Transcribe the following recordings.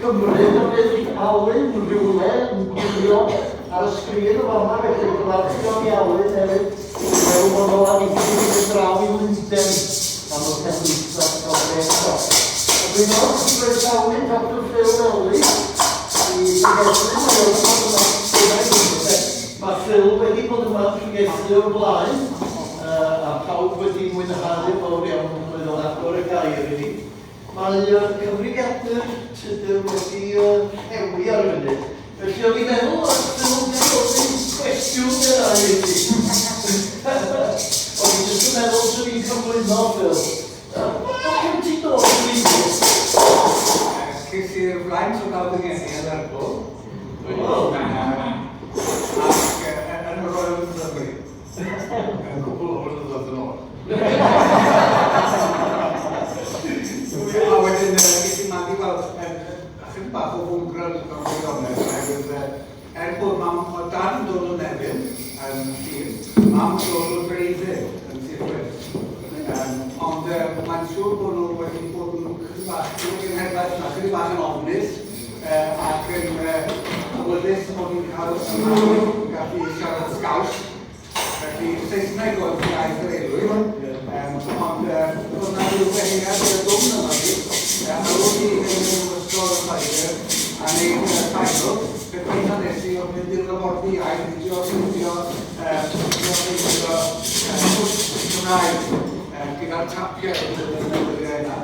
cymryd o beth Alwyn yn rhywle yn gwylio ar y sgrin o fama, felly gladio'n i Alwyn hefyd. Mewn bod o lan i gyd draw i Lundain am y penwythnos o beth. Dwi'n meddwl sy'n gwneud Alwyn Dr Phil Ellis i pregethu. Mae Phil wedi bod yma pregethu o'r blaen a pawb wedi mwynhau fawr iawn oedd o'n agor y gair i ni. Mae cyfrifiadur Tudor wedi hewi ar y funud. Felly o'n i'n meddwl ar Phil wedi gofyn cwestiwn yna i ti. O'n i'n jyst yn meddwl sy'n i'n cyflwyno Phil. O gen ti dod yn wythnos? Ces i'r flaen o gael yng Nghymru yn Lerpwl. Ac yn y Royal Navy. Yn cwbl o flynyddoedd yn ôl. A wedyn, ges i magu weld chydig bach o fwngr yn gwirionedd, oherwydd bod mam o dad yn dod o Nefyn yn Llŷn, mam yn dod o Caerdydd yn Sir Fôn. Ond mae'n siŵr bod nhw wedi bod yn chydig bach yn ofnus ac yn awyddus bod ni'n cael gallu siarad sgaws. Felly Saesneg oedd iaith yr eilwyr, ond oedd yna rhyw behinedd y dwm yma fi. A roedd i yn ymwneud ysgol yn Lloegr a wneud final. Fe dwi'n hanes i oedd mynd i'r labordy iaith, i ffeindio cwrs Gymraeg gyda'r tapiau yn y newyddiau yna.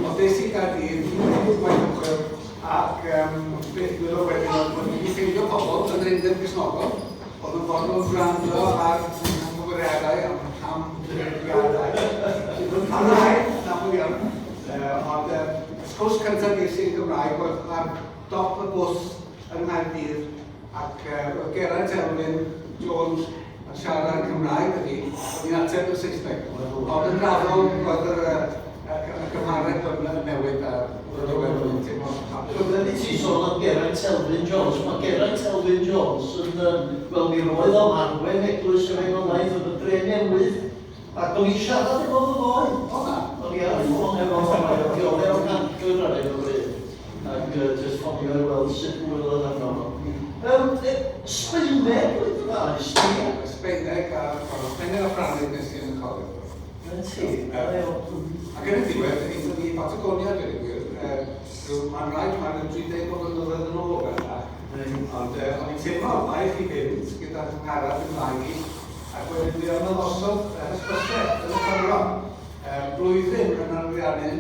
Oedd des i Caerdydd, i'n gwneud gwaith ymchwil ac beth gwyd o wedyn oedd bod ni'n ffeindio pobl yn yr Undeb Gristnogol oedd yn fod nhw'n gwrando ar ymwybyddiadau am drefniadau sydd yn parhau am iawn. Ond sgwrs cyntaf ges i'n Gymraeg oedd ar dop y bws yn Caerdydd ac oedd Geraint Elwyn Jones yn siarad yn Gymraeg ydi, oedd hi'n ateb yn Saesneg. Ond yn raddol oedd y gymhareb yn newid a oedd y wefan yn teimlo. Rwy'n ti sôn am Geraint Elwyn Jones. Mae Geraint Elwyn Jones yn, wel, mi roedd o arwen eglwys yr Enolaeth yn y Dre Newydd. Ac o'n i siarad efo fy ddoe. O'n i ar y ffôn efo fy ddoe. O'n i ar gancr ar efo bryd. Ac jyst ffonio i weld sut wylodd arno fo. Sbeineg oedd yna, Sbeineg? Sbeineg a Ffrangeg nes i yn y coleg. Ti? Ac yn y diwedd, eithon ni Patagonia, dweud gwir. Mae'n rhaid, mae'n 30 blynyddoedd yn ôl yna. Ond o'n i'n teimlo, mae chi fynd gyda ngharad Gymraeg i. Ac wedyn dwi am ymosod hysbysau yn y cyfron. Blwyddyn yn arwyddiannu,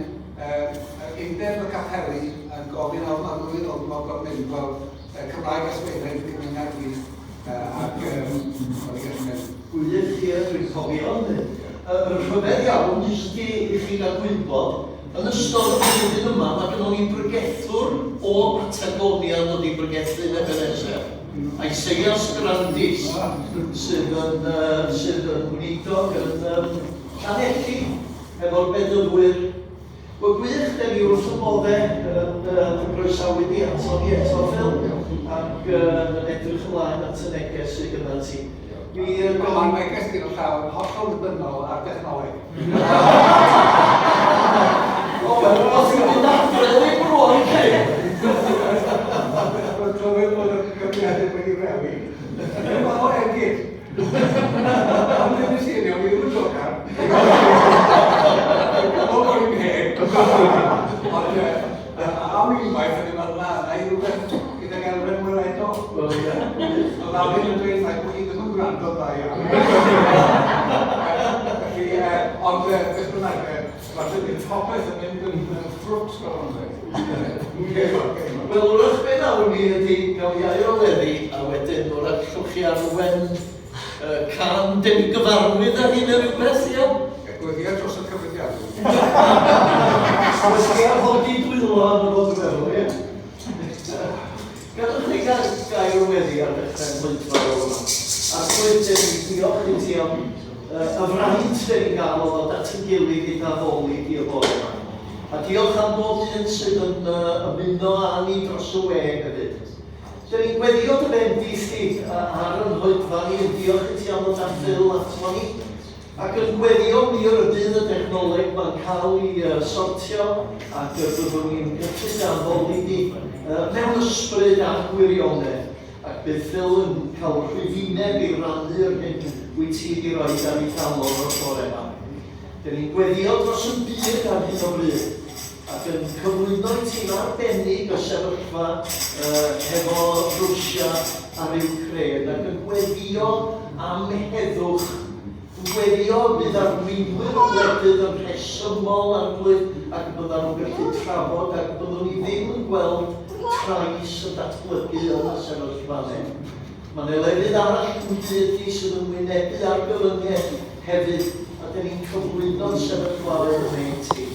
undeb y capeli yn gofyn am adwyd o'n mogol mynd fel Cymraeg a Sbeineg yn gymuned fi. Ac o'n i'n gallu mynd. Gwyliau chi dwi'n cofio. Rhyfedd iawn, jyst i chi gael gwybod, yn ystod y blwyddyn yma, mae gynnon ni bregethwr o Patagonia yn dod i bregethu yn Ebenezer. Isaias Grandis, sydd yn wneudog yn Llanelli, efo'r beddylwyr. Wel gwych, da ni wrth y boddau yn groesawu di ato ni eto Phil, ac yn edrych ymlaen at y neges sydd gyda ti. Mae'n neges gyda llaw yn hollol ddibynnol ar dechnoleg. O, wel, oedd ti'n mynd adredd i bron i chi. Roedd clywed bod y gyfriadau wedi rewi. Mae'n o egid. Ond ddim yn sirio, mi ddim yn jocar. O bod i'n hen. Ond am unwaith yn ymwneud yna, na i rhywbeth gyda gelfen mwyl eto. Wel, ie. Ond am un yn dweud, na i bod chi ddim yn gwrando dda iawn. Ond beth bynnag, falle bydd popeth yn mynd yn ffrwt fel hwnna. Wel, wrth be nawr ni ydi gael iau o leddi, a wedyn o'r allwch chi arwen can dyn gyfarwydd ar hyn o rhywbeth, iawn? Gwyddiad dros y cyfrifiadau. Oes chi ar hodi dwylo am y fod fel, ie? Gadwch chi gael wedi ar dechrau'n blwyddfa o hwnna. Ac wedyn, diolch i ti am y fraint fe ni'n gael o ddod at y gilydd i ddadoli di o bod yma. A diolch am bod hyn sydd yn ymuno â ni dros y we hefyd. So ni'n gweddio dy bendith chi ar yn Oedfa ni, diolch i ti am ddod at Phil ato ni. Ac yn gweddio mir y dydd y dechnoleg mae'n cael ei sortio ac byddwn ni'n gyfrifiadol i mewn ysbryd a gwirionedd ac bydd Phil yn cael rhyddineb i rannu'r hyn wyt ti wedi rhoi ar ei calon o'r bore yma. Dyn ni'n gweddio dros y byd ar hyn o bryd ac yn cyflwyno i ti'n arbennig o sefyllfa hefo Rwsia ar Ukraine ac yn gweddio am heddwch gweddio bydd arweinwyr o wledydd yn rhesymol arglwydd ac byddan nhw'n gallu trafod ac byddwn ni ddim yn gweld trais y datblygu yn y sefyllfanau. Mae'n elefydd arall gwyddi sydd yn wynebu ar gyfyngiau hefyd a dyn ni'n cyflwyno'n sefyllfaoedd yn ein ti.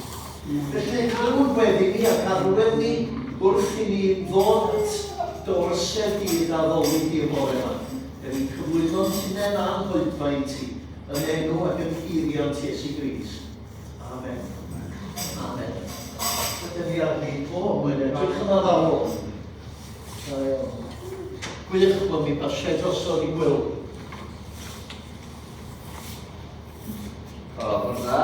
Felly, rydyn wedi ni ac arwen ni wrth i ni ddod at dorsedd i'r addoli i'r bore yma. Dyn ni'n cyflwyno'n hunain a'n Oedfa i ti. Yn enw ac yn ffeiriant Iesu Grist. Amen. Amen. Ydyn ni arni, mae'n edrych yn addawol. Gwych bod mi basio drosodd i Wil. Bwrdd dda.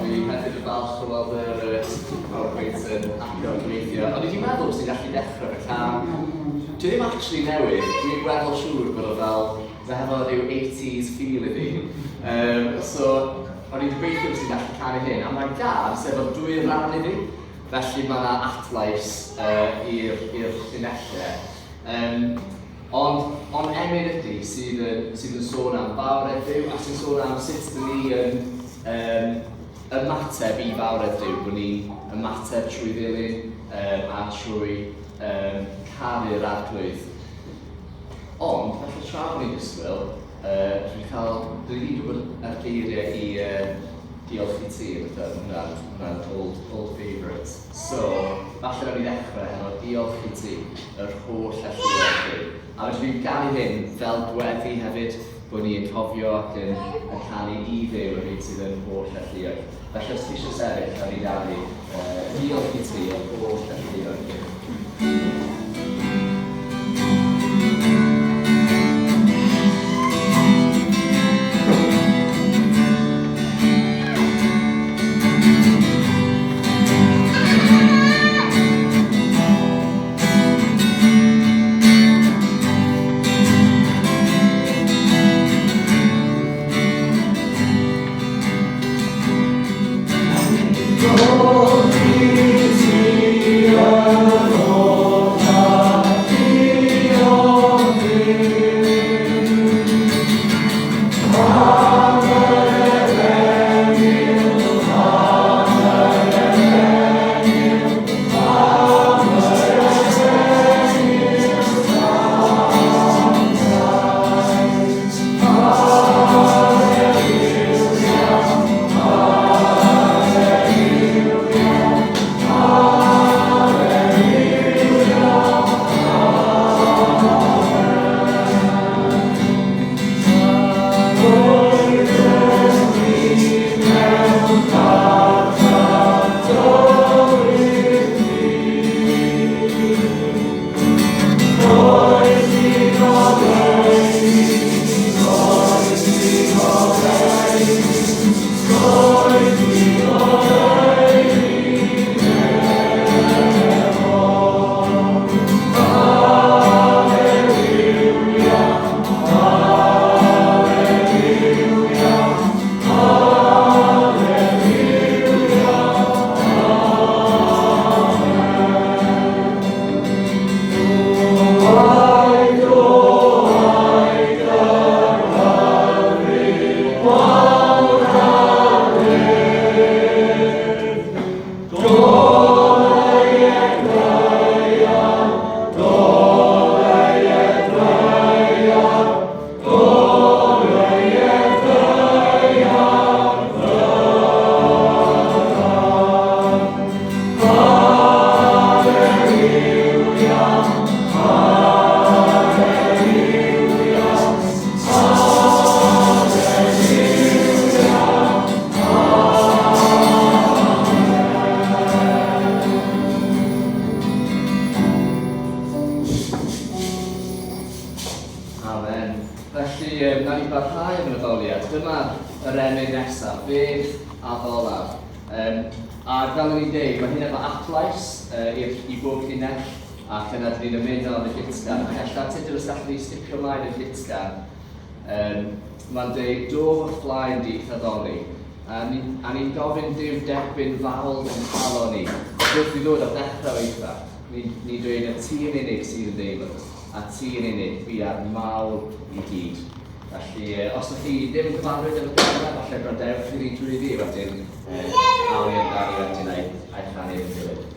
Dwi hefyd yn falch o weld yr PowerPoint yn hapio yn gweithio. Ond i ti'n meddwl sy'n gallu dechrau y cam. Dwi ddim actually newydd. Dwi'n gweddol siŵr bod o fel hefo rhyw 80s feel i fi. So, o'n i'n gobeithio sy'n gallu canu hyn. A mae'n gad sef o 2 ran i fi. Felly mae yna atlais i'r llinellau. Ond emyn ydy sydd yn sôn am fawredd Duw a sy'n sôn am sut dyn ni yn ymateb i fawredd Duw, bod ni'n ymateb trwy ddilyn a trwy canu'r arglwydd. Ond, felly tra bod ni'n ysgwyl, dwi wedi gwybod yr geiriau i diolch i ti, hwnna'n old favourite. So, falle rhaid i ddechrau heno, diolch i ti, yr holl alluoedd. A dwi'n ganu hyn fel gweddi hefyd, bod ni'n cofio ac yn canu i Dduw yr hyn sydd yn holl alluoedd. Felly os ti eisiau sefyll, rhaid i ganu, diolch i ti, yr holl alluoedd. Glory to na ni barhau yn y ddoliad. Dyma'r emyn nesaf, beth a dolaf. A fel ni'n dweud, mae hyn efo aplais i bob llinell, ac yna dyn ni'n ymuno yn y gytgan. Ac allan tydyn nhw'n gallu stipio mlaen y gytgan. Mae'n dweud, do wrth blaen di lladdoli. A ni'n gofyn Duw derbyn fawl yn halo ni. Wrth i ddod o ddechrau Oedfa. Ni'n dweud y ti yn unig sydd yn deilwng, a ti yn unig fi ar mawl i gyd. Felly, os ydych chi ddim yn gyfarwydd yn y camera, falle gwrandewch chi ni drwy ddi wedyn, awn i'n gari wedyn a'i chanu yn gilydd.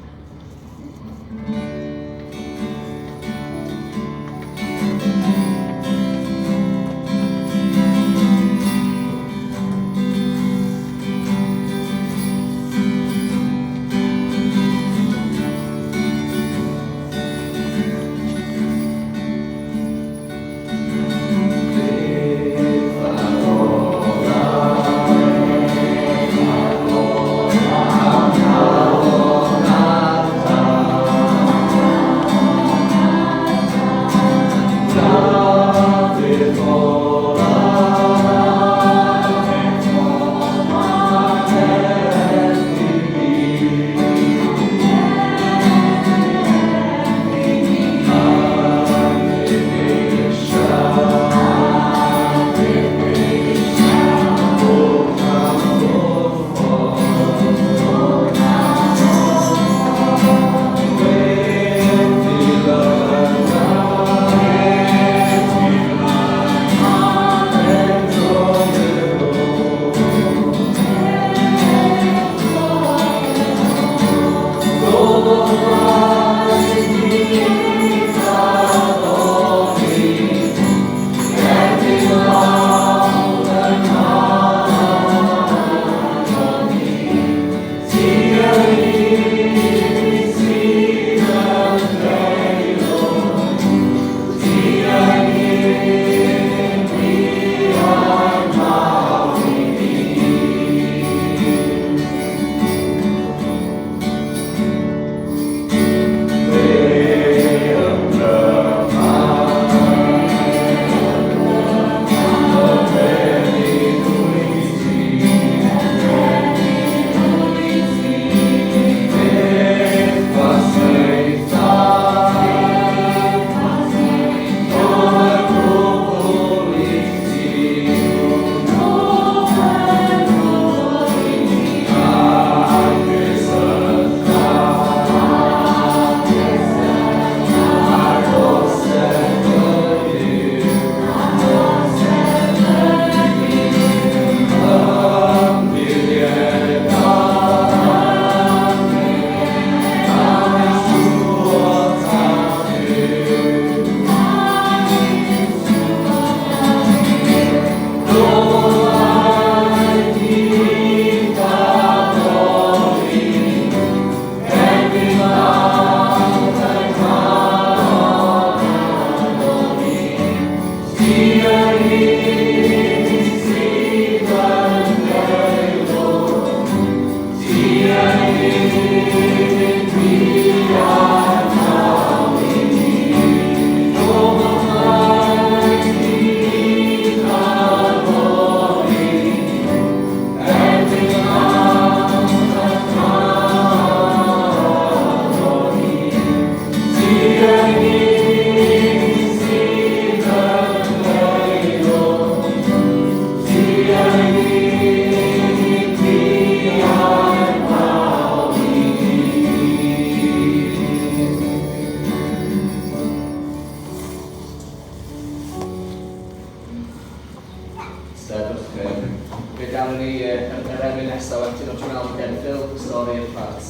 Fe gawn ni yr emyn nesaf wedyn o Phil Ellis, stori i'r plant.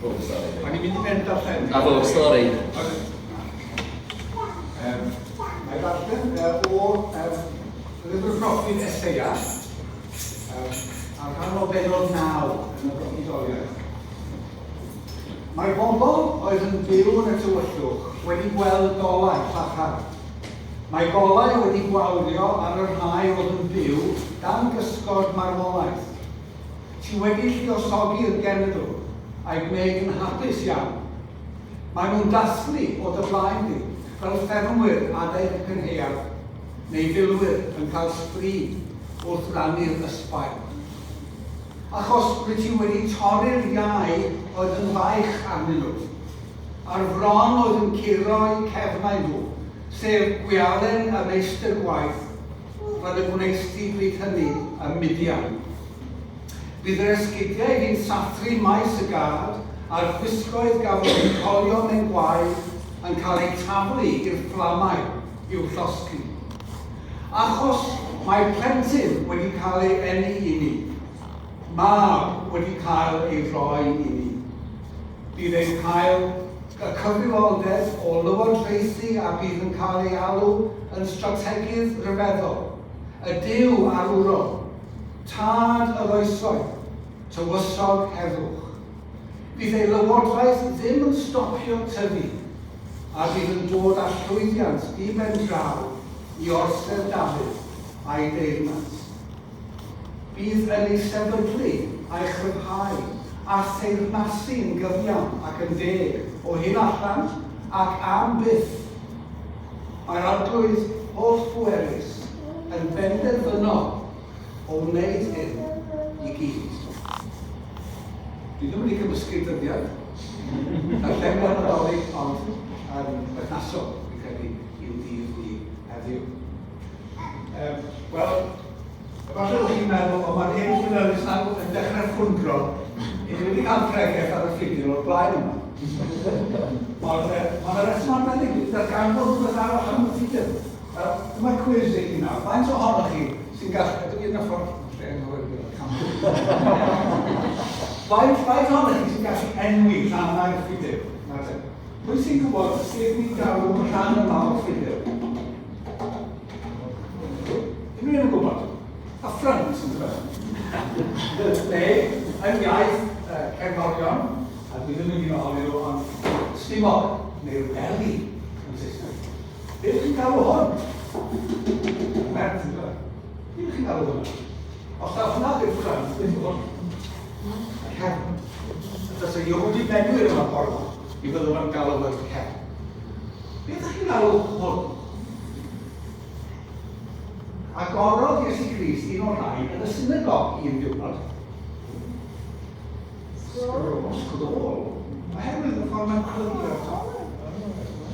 Bob stori. O'n i'n mynd i fynd darllen. A bob stori. Mae darllen o lyfr proffwyd Eseia, ar rhan o 49 yn y proffwydoliaeth. Mae bobl oedd yn byw yn y tywyllwch wedi gweld golau llachar. Mae golau wedi gwawrio ar yr rhai oedd yn byw dan gysgod marwolaeth. Ti wedi lluosogi'r genedl a'i gwneud yn hapus iawn. Mae nhw'n dathlu o dy blaen di fel ffermwyr adeg y cynheuad. neu filwyr yn cael sbri wrth rannu'r ysbail. Achos rydych chi wedi torri'r iau oedd yn faich arnyn nhw, a'r fron oedd yn curo eu cefnau nhw, sef gwialen y meistr gwaith, roedd y gwneisdi bryd hynny ym Midian. Bydd yr esgidiau hi'n sathru maes y gad, a'r gwisgoedd gafodd eu colio mewn gwaith yn cael eu taflu i'r fflamau i'w llosgi. Achos mae plentyn wedi cael ei eni i ni, mab wedi cael ei roi i ni. Bydd e'n cael y cyfrifoldeb o lywodraethu a bydd yn cael ei alw yn strategaidd rhyfeddol, y Duw arwrol, tad y oesoedd, tywysog heddwch. Bydd ei lywodraeth ddim yn stopio tyfu, a bydd yn dod â llwyddiant i ben draw i orsedd Dafydd a'i deyrnas. Bydd yn ei sefydlu a'i chryfhau a theyrnasu'n gyfiawn ac yn deg o hyn allan ac am byth. Mae'r arglwydd holl-bwerus yn benderfynol o wneud hyn i gyd. Dwi ddim wedi cymysgu dyddiad, a llemau'r Nadolig, ond yn berthnasol, fi'n credu, i'w dydd i heddiw. Wel, falle bod chi'n meddwl, o mae'r hyn Phil Ellis yn dechrau ffwndro, i ni wedi cael pregeth ar y ffigil o'r blaen yma. Mae'n reswm arbennig, gyda'r ganfod rhywbeth arall am y ffigil. Dyma cwiz i chi nawr. Faint ohonoch chi sy'n gallu... Ydw i'n ffordd... Faint ohonoch chi sy'n gallu enwi rhannau'r ffigil? Pwy sy'n gwybod sef ni galw rhan yma o'r ffigil? Unrhyw yn gwybod? A ffrynt yn dweud. Neu, yn iaith cerddorion, a dwi ddim yn un ohonyn nhw, ond stimog, neu'r berli yn Saesneg. Beth chi'n galw hwn? Merth yn dweud. Beth chi'n galw hwn? Os da hwnna di'r ffrynt, beth yw hwn? Y cefn. Dys y Iehwdi benwyr yma porfa, i fyddwn yn galw hwn y cefn. Beth chi'n galw hwn? Agorodd Iesu Grist un o'r rhain yn y synagog un diwrnod. Sgrôl. Oherwydd y ffordd mae'n clygu ar top.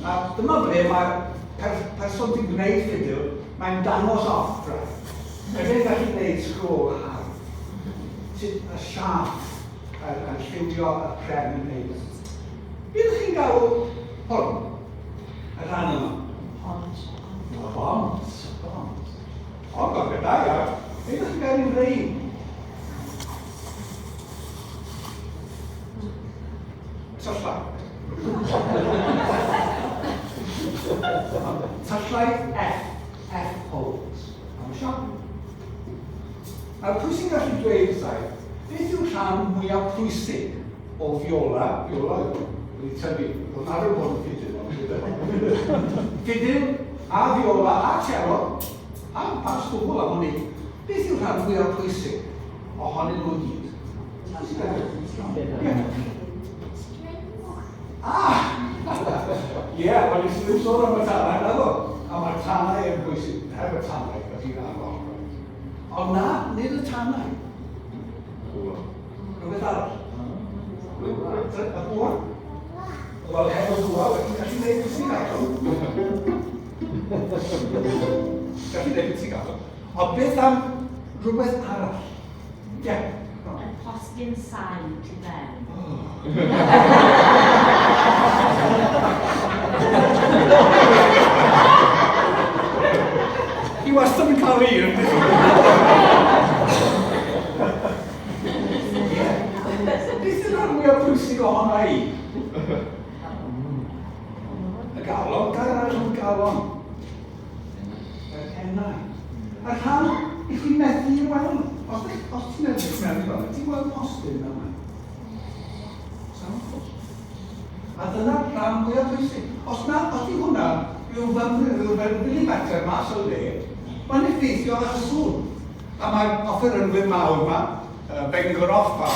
A dyma ble mae'r person sy'n gwneud ffidil, mae'n dangos off-drive. Mae'n gallu gwneud sgrôl hardd. Sut y siaf yn lliwio y pren yn neud. Beth chi'n galw hwn? Y rhan yma? Bont. Y bont. O, gofio da, ia. Beth ydych chi'n gael i'w rein? Tyllau F holes. Am siop. Nawr, pwy sy'n gallu dweud wrthai, beth yw'r rhan mwyaf pwysig o fiola wedi tyfu, oedd nad yw'n bod yn ffidil. Ffidil a fiola a cello, a pas gwbl am hynny, beth yw'r rhan mwyaf pwysig ohonyn nhw gyd? Ie, wel i sy'n sôn am y tanau, naddo. A mae'r tanau yn bwysig, heb y tanau, ydy'n rhan. Ond na, nid y tanau. Rhywbeth arall. Y bwar. Wel, heb y bwar, wedyn gallu gwneud beth sy'n gadw. Gallu gwneud beth sy'n gadw. Ond beth am rhywbeth arall? Ie. Y postyn sain tu ben. I wastad yn cael un. Beth yw'r mwyaf pwysig ohona i? Y galon, gael arall yn galon. Yr hennau. A'r rhan, i chi methu i weld. Os ti'n edrych mewn i weld, ti'n gweld postyn yma. A dyna'r rhan mwyaf pwysig. Os di hwnna ryw milimetr mas o le, mae'n effeithio ar y sŵn. A mae'r offerynwyr mawr yma, Bangor Oedfa,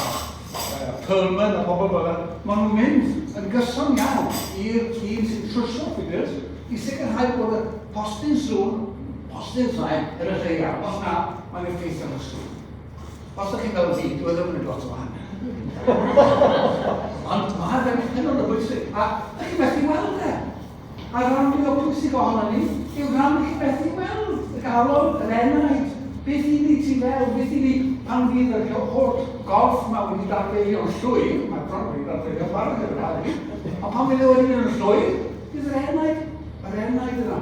Pullman a pobl fel yna, maen nhw'n mynd yn gyson iawn i'r un sy'n trwsio ffigurs i sicrhau bod y postyn sŵn positive sign yr y rhai iawn, os na, mae'n effeithio yn ysgrifennu. Os ydych chi'n fel fi, dwi ddim yn lot o wahanol. Ond mae fe'n hynod o bwysig. A ydych chi'n methu weld e. A rhan fwy o bwysig ohono ni, yw rhan ydych chi'n methu weld y galon, yr enaid. Beth i ni ti fel, beth i ni pan fydd yr holl golf yma wedi darfeilio'n llwyr, mae bron wedi darfeilio'n barod yn yr adeg, ond pan fydd e wedi mynd yn llwyr, bydd yr enaid yna.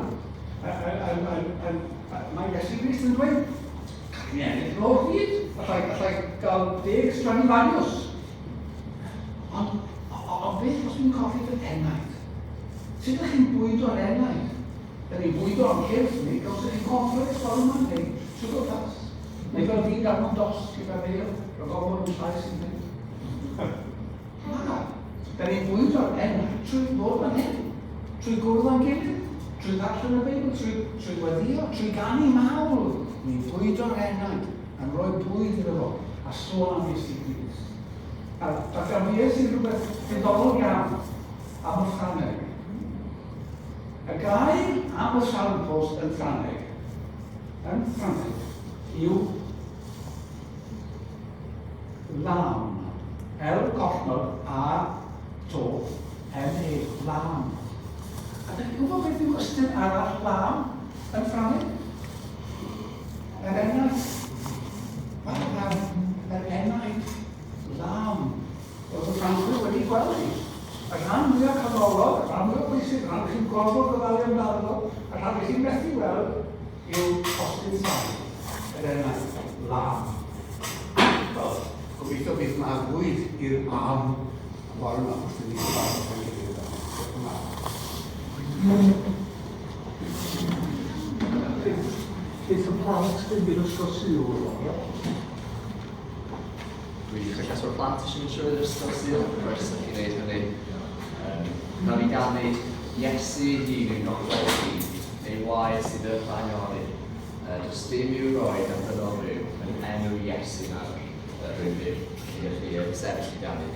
Mae Iesu Grist yn dweud, cael ei ennill o'r hyd, allai gael 10 straen i fanios. Ond beth os dwi'n coffi dy enaid? Sut ydych chi'n bwydo'r enaid? Dyn ni'n bwydo am cyrff ni, gael sy'n chi'n conflict ffordd yma, neu siwgr tas. Neu fel fi'n darfod dos gyda feio, rhag ofod yn llais i'n mynd. Na, dyn ni'n bwydo'r enaid trwy fod yn hyn, trwy gwrdd am gilydd, trwy ddarllen y Beibl, trwy weddio, trwy ganu mawl. Ni'n bwydo'r enaid, yn rhoi bwyd iddo fo, a sôn am Iesu Grist. A gan fi sy'n rhywbeth diddorol iawn am y Ffrangeg. Y gair am y signpost yn Ffrangeg, yw lam. L-gollnod a to, M-A, lam. A dych chi'n gwybod beth yw ystyn arall lam yn Ffrangeg? Yr enaid. Yr enaid lam. Oedd y Ffrangeg wedi gweld ni. Y rhan mwyaf canolog, y rhan mwyaf bwysig, rhan chi'n gorfod gofalu amdano, a rhan chi'n methu weld yw postyn sain. Yr enaid lam. Gobeithio beth mae bwyd i'r am bore yma, os ydyn ni'n barod yn gilydd. Beth y plant yn bydd ysgol sy'n Wych, ac os o'r plant eisiau mynd trwy'r ysgol sy'n gwrs ydych chi'n gwneud hynny. Nawr i ganu Iesu hun yn gochledu, ei waed sydd yn ffanioli. Does dim i'w roi gan ddynol rhyw yn enw Iesu nawr. Rwy'n bydd chi yn sefyll i ganu.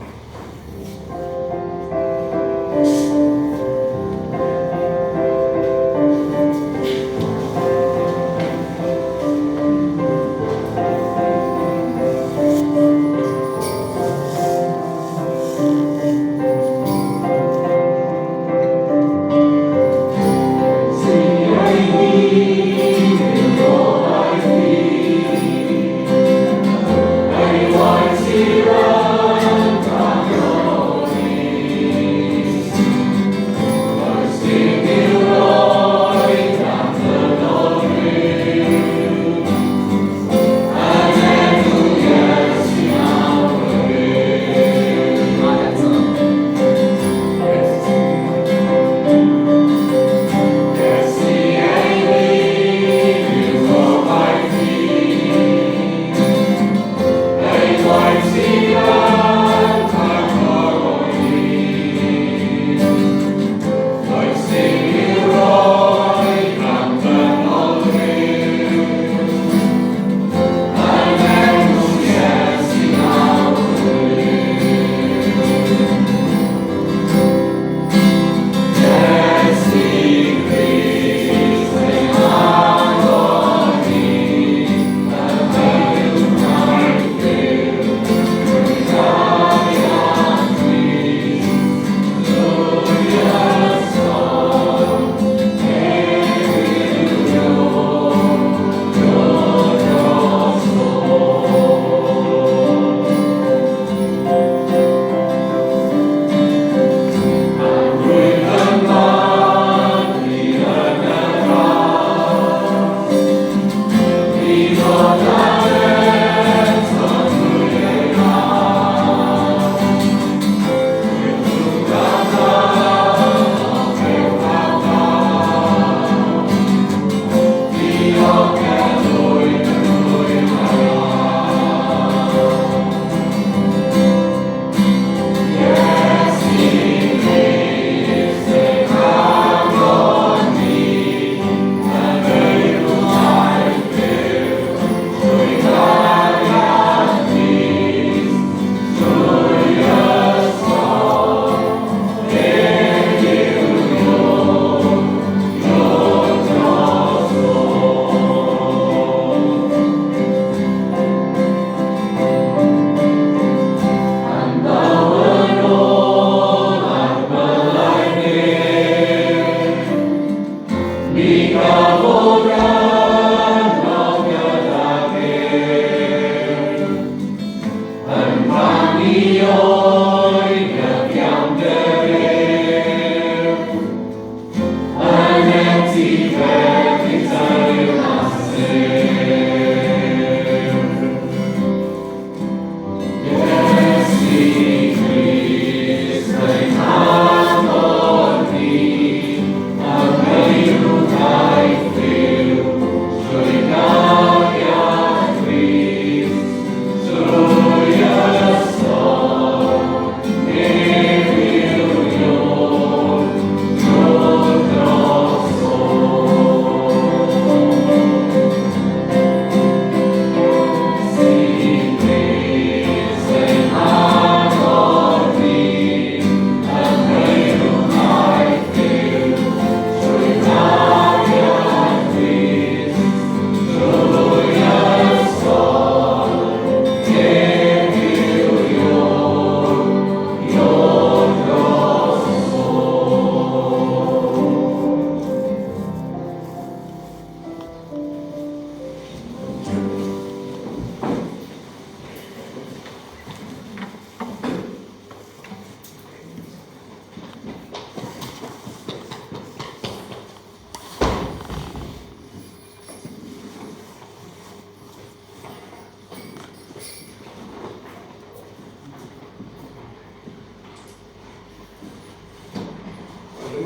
Zero.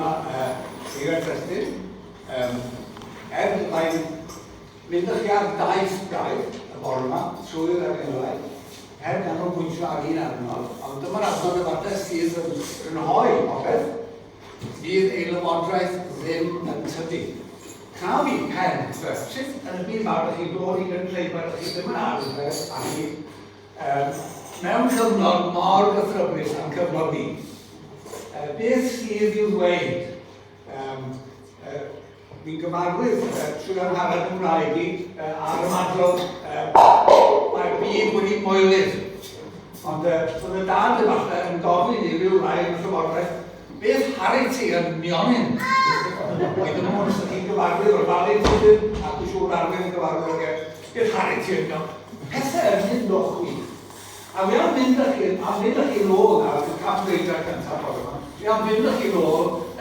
yma i'r testyn. Mae'n mynd â chi ar daith gaeth y bore yma, trwy'r arbenigau. Ganolbwyntio ar un arno, ond dyma'r adnod y fater sydd yn hoi popeth, fydd ei lywodraeth ddim yn tyfu. Cna fi pen, sut yn y byd mawr ydych chi'n dod i gynulleidfa, ydych chi ddim yn arfer a chi mewn cyfnod mor gythryblus am cyfnod ni. Beth sydd i'w ddweud? Fi'n gyfarwydd trwy angharad Cymraeg i ar y madrodd mae'r byd wedi moelydd. Ond roedd y dad efallai yn gofyn i ryw rai yn y llywodraeth, beth harri ti yn nionyn? Oedd yn mwyn sydd chi'n gyfarwydd o'r falu tydyn, ac yn siŵr arwydd yn gyfarwydd o'r beth harri ti yn nionyn? Pethau yn hyn o chwi. A fi am fynd â chi nôl nawr, yn camdreidrau cyntaf bore yma. Fi am fynd â chi nôl y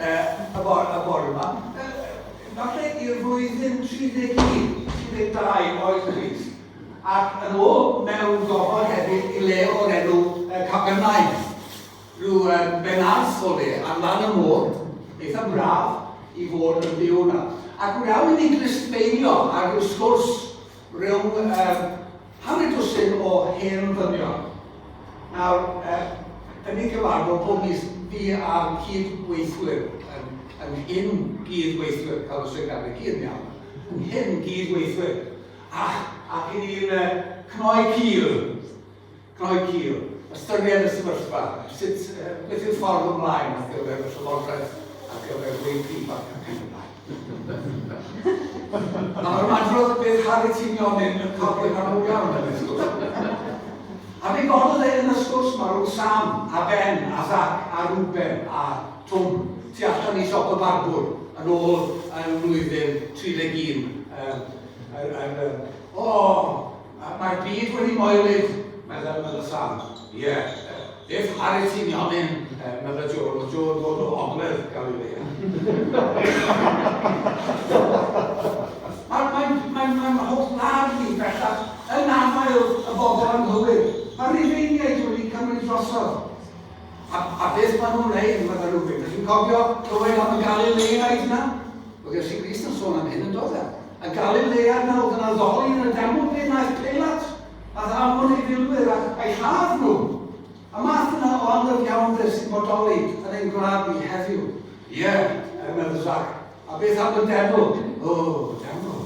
bore yma. Falle i'r flwyddyn 32 oed Chris. Ac yn ôl mewn gofod hefyd i le o'r enw Caerdydd. Rhyw benarth o le ar lan y môr, eitha braf i fod yn byw yna. Ac wnawn ni glistfeinio ar ryw sgwrs rhwng hanner dwsin o hen ddynion. Nawr, yn ei cyfarfod pob mis fi a'r cydweithwyr, yn hyn gydweithwyr, cael ysgrifennu gan y cyd iawn, yn hyn gydweithwyr, ac yn i'n cnoi cil, ystyried y sefyllfa, beth yw'r ffordd ymlaen ar gyfer y llywodraeth, ar gyfer WP ac yn ymlaen. Nawr adrodd beth harri ti'n nionyn yn cofio gan nhw iawn yn y sgwrs. A fe gododd e yn y sgwrs mae rhwng Sam, a Ben, a Zac, a Rwben, a Twm, tu allan i siop y barbwr yn ôl yn flwyddyn 31. Mae'r byd wedi moelydd, meddwl Sam. Ie, beth harri ti'n nionyn, meddwl Joe, oedd Joe'n dod o ogledd gael ei le. Mae'n holl lad ni bellach yn amael y bobl anghywir. Mae'r Rufeiniaid wedi cymryd drosodd. A beth maen nhw'n neud yn meddwl rhywbeth? Ydych chi'n cofio clywed am y Galileaid yna? Oedd Iesu Grist yn sôn am hyn yn dod e. Y Galileaid yna oedd yna ddoli yn y deml beth wnaeth Pilat. A ddamwn ei filwyr a'i lladd nhw. A math yna o anghyfiawnder sy'n bodoli yn ein gwlad ni heddiw. Ie, meddwl Zac. A beth am y deml? Deml.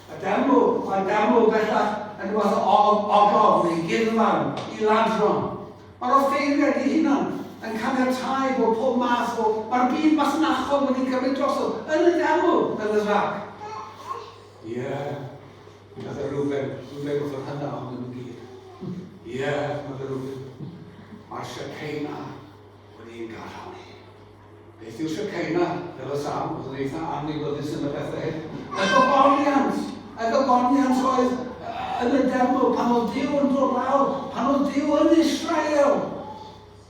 Y deml, mae'n deml bellach yn rhywbeth ogof neu gynfan i ladron. Mae'r offeiriad ei hunan yn caniatáu bod pob math o... Mae'r byd masnachol wedi cymryd drosodd yn y deml, meddwl Zac. Ie, meddwl Rwben wrth o'r hynna ond yn y gyd. Ie, meddwl Rwben. Mae'r Shekeina wedi'n garhanu. Beth yw Shekeina, fel y Sam, oedd yn eitha annibyddus yn y pethau hyn. Y gogoniant oedd yn y deml pan oedd Duw yn dod lawr, pan oedd Duw yn Israel.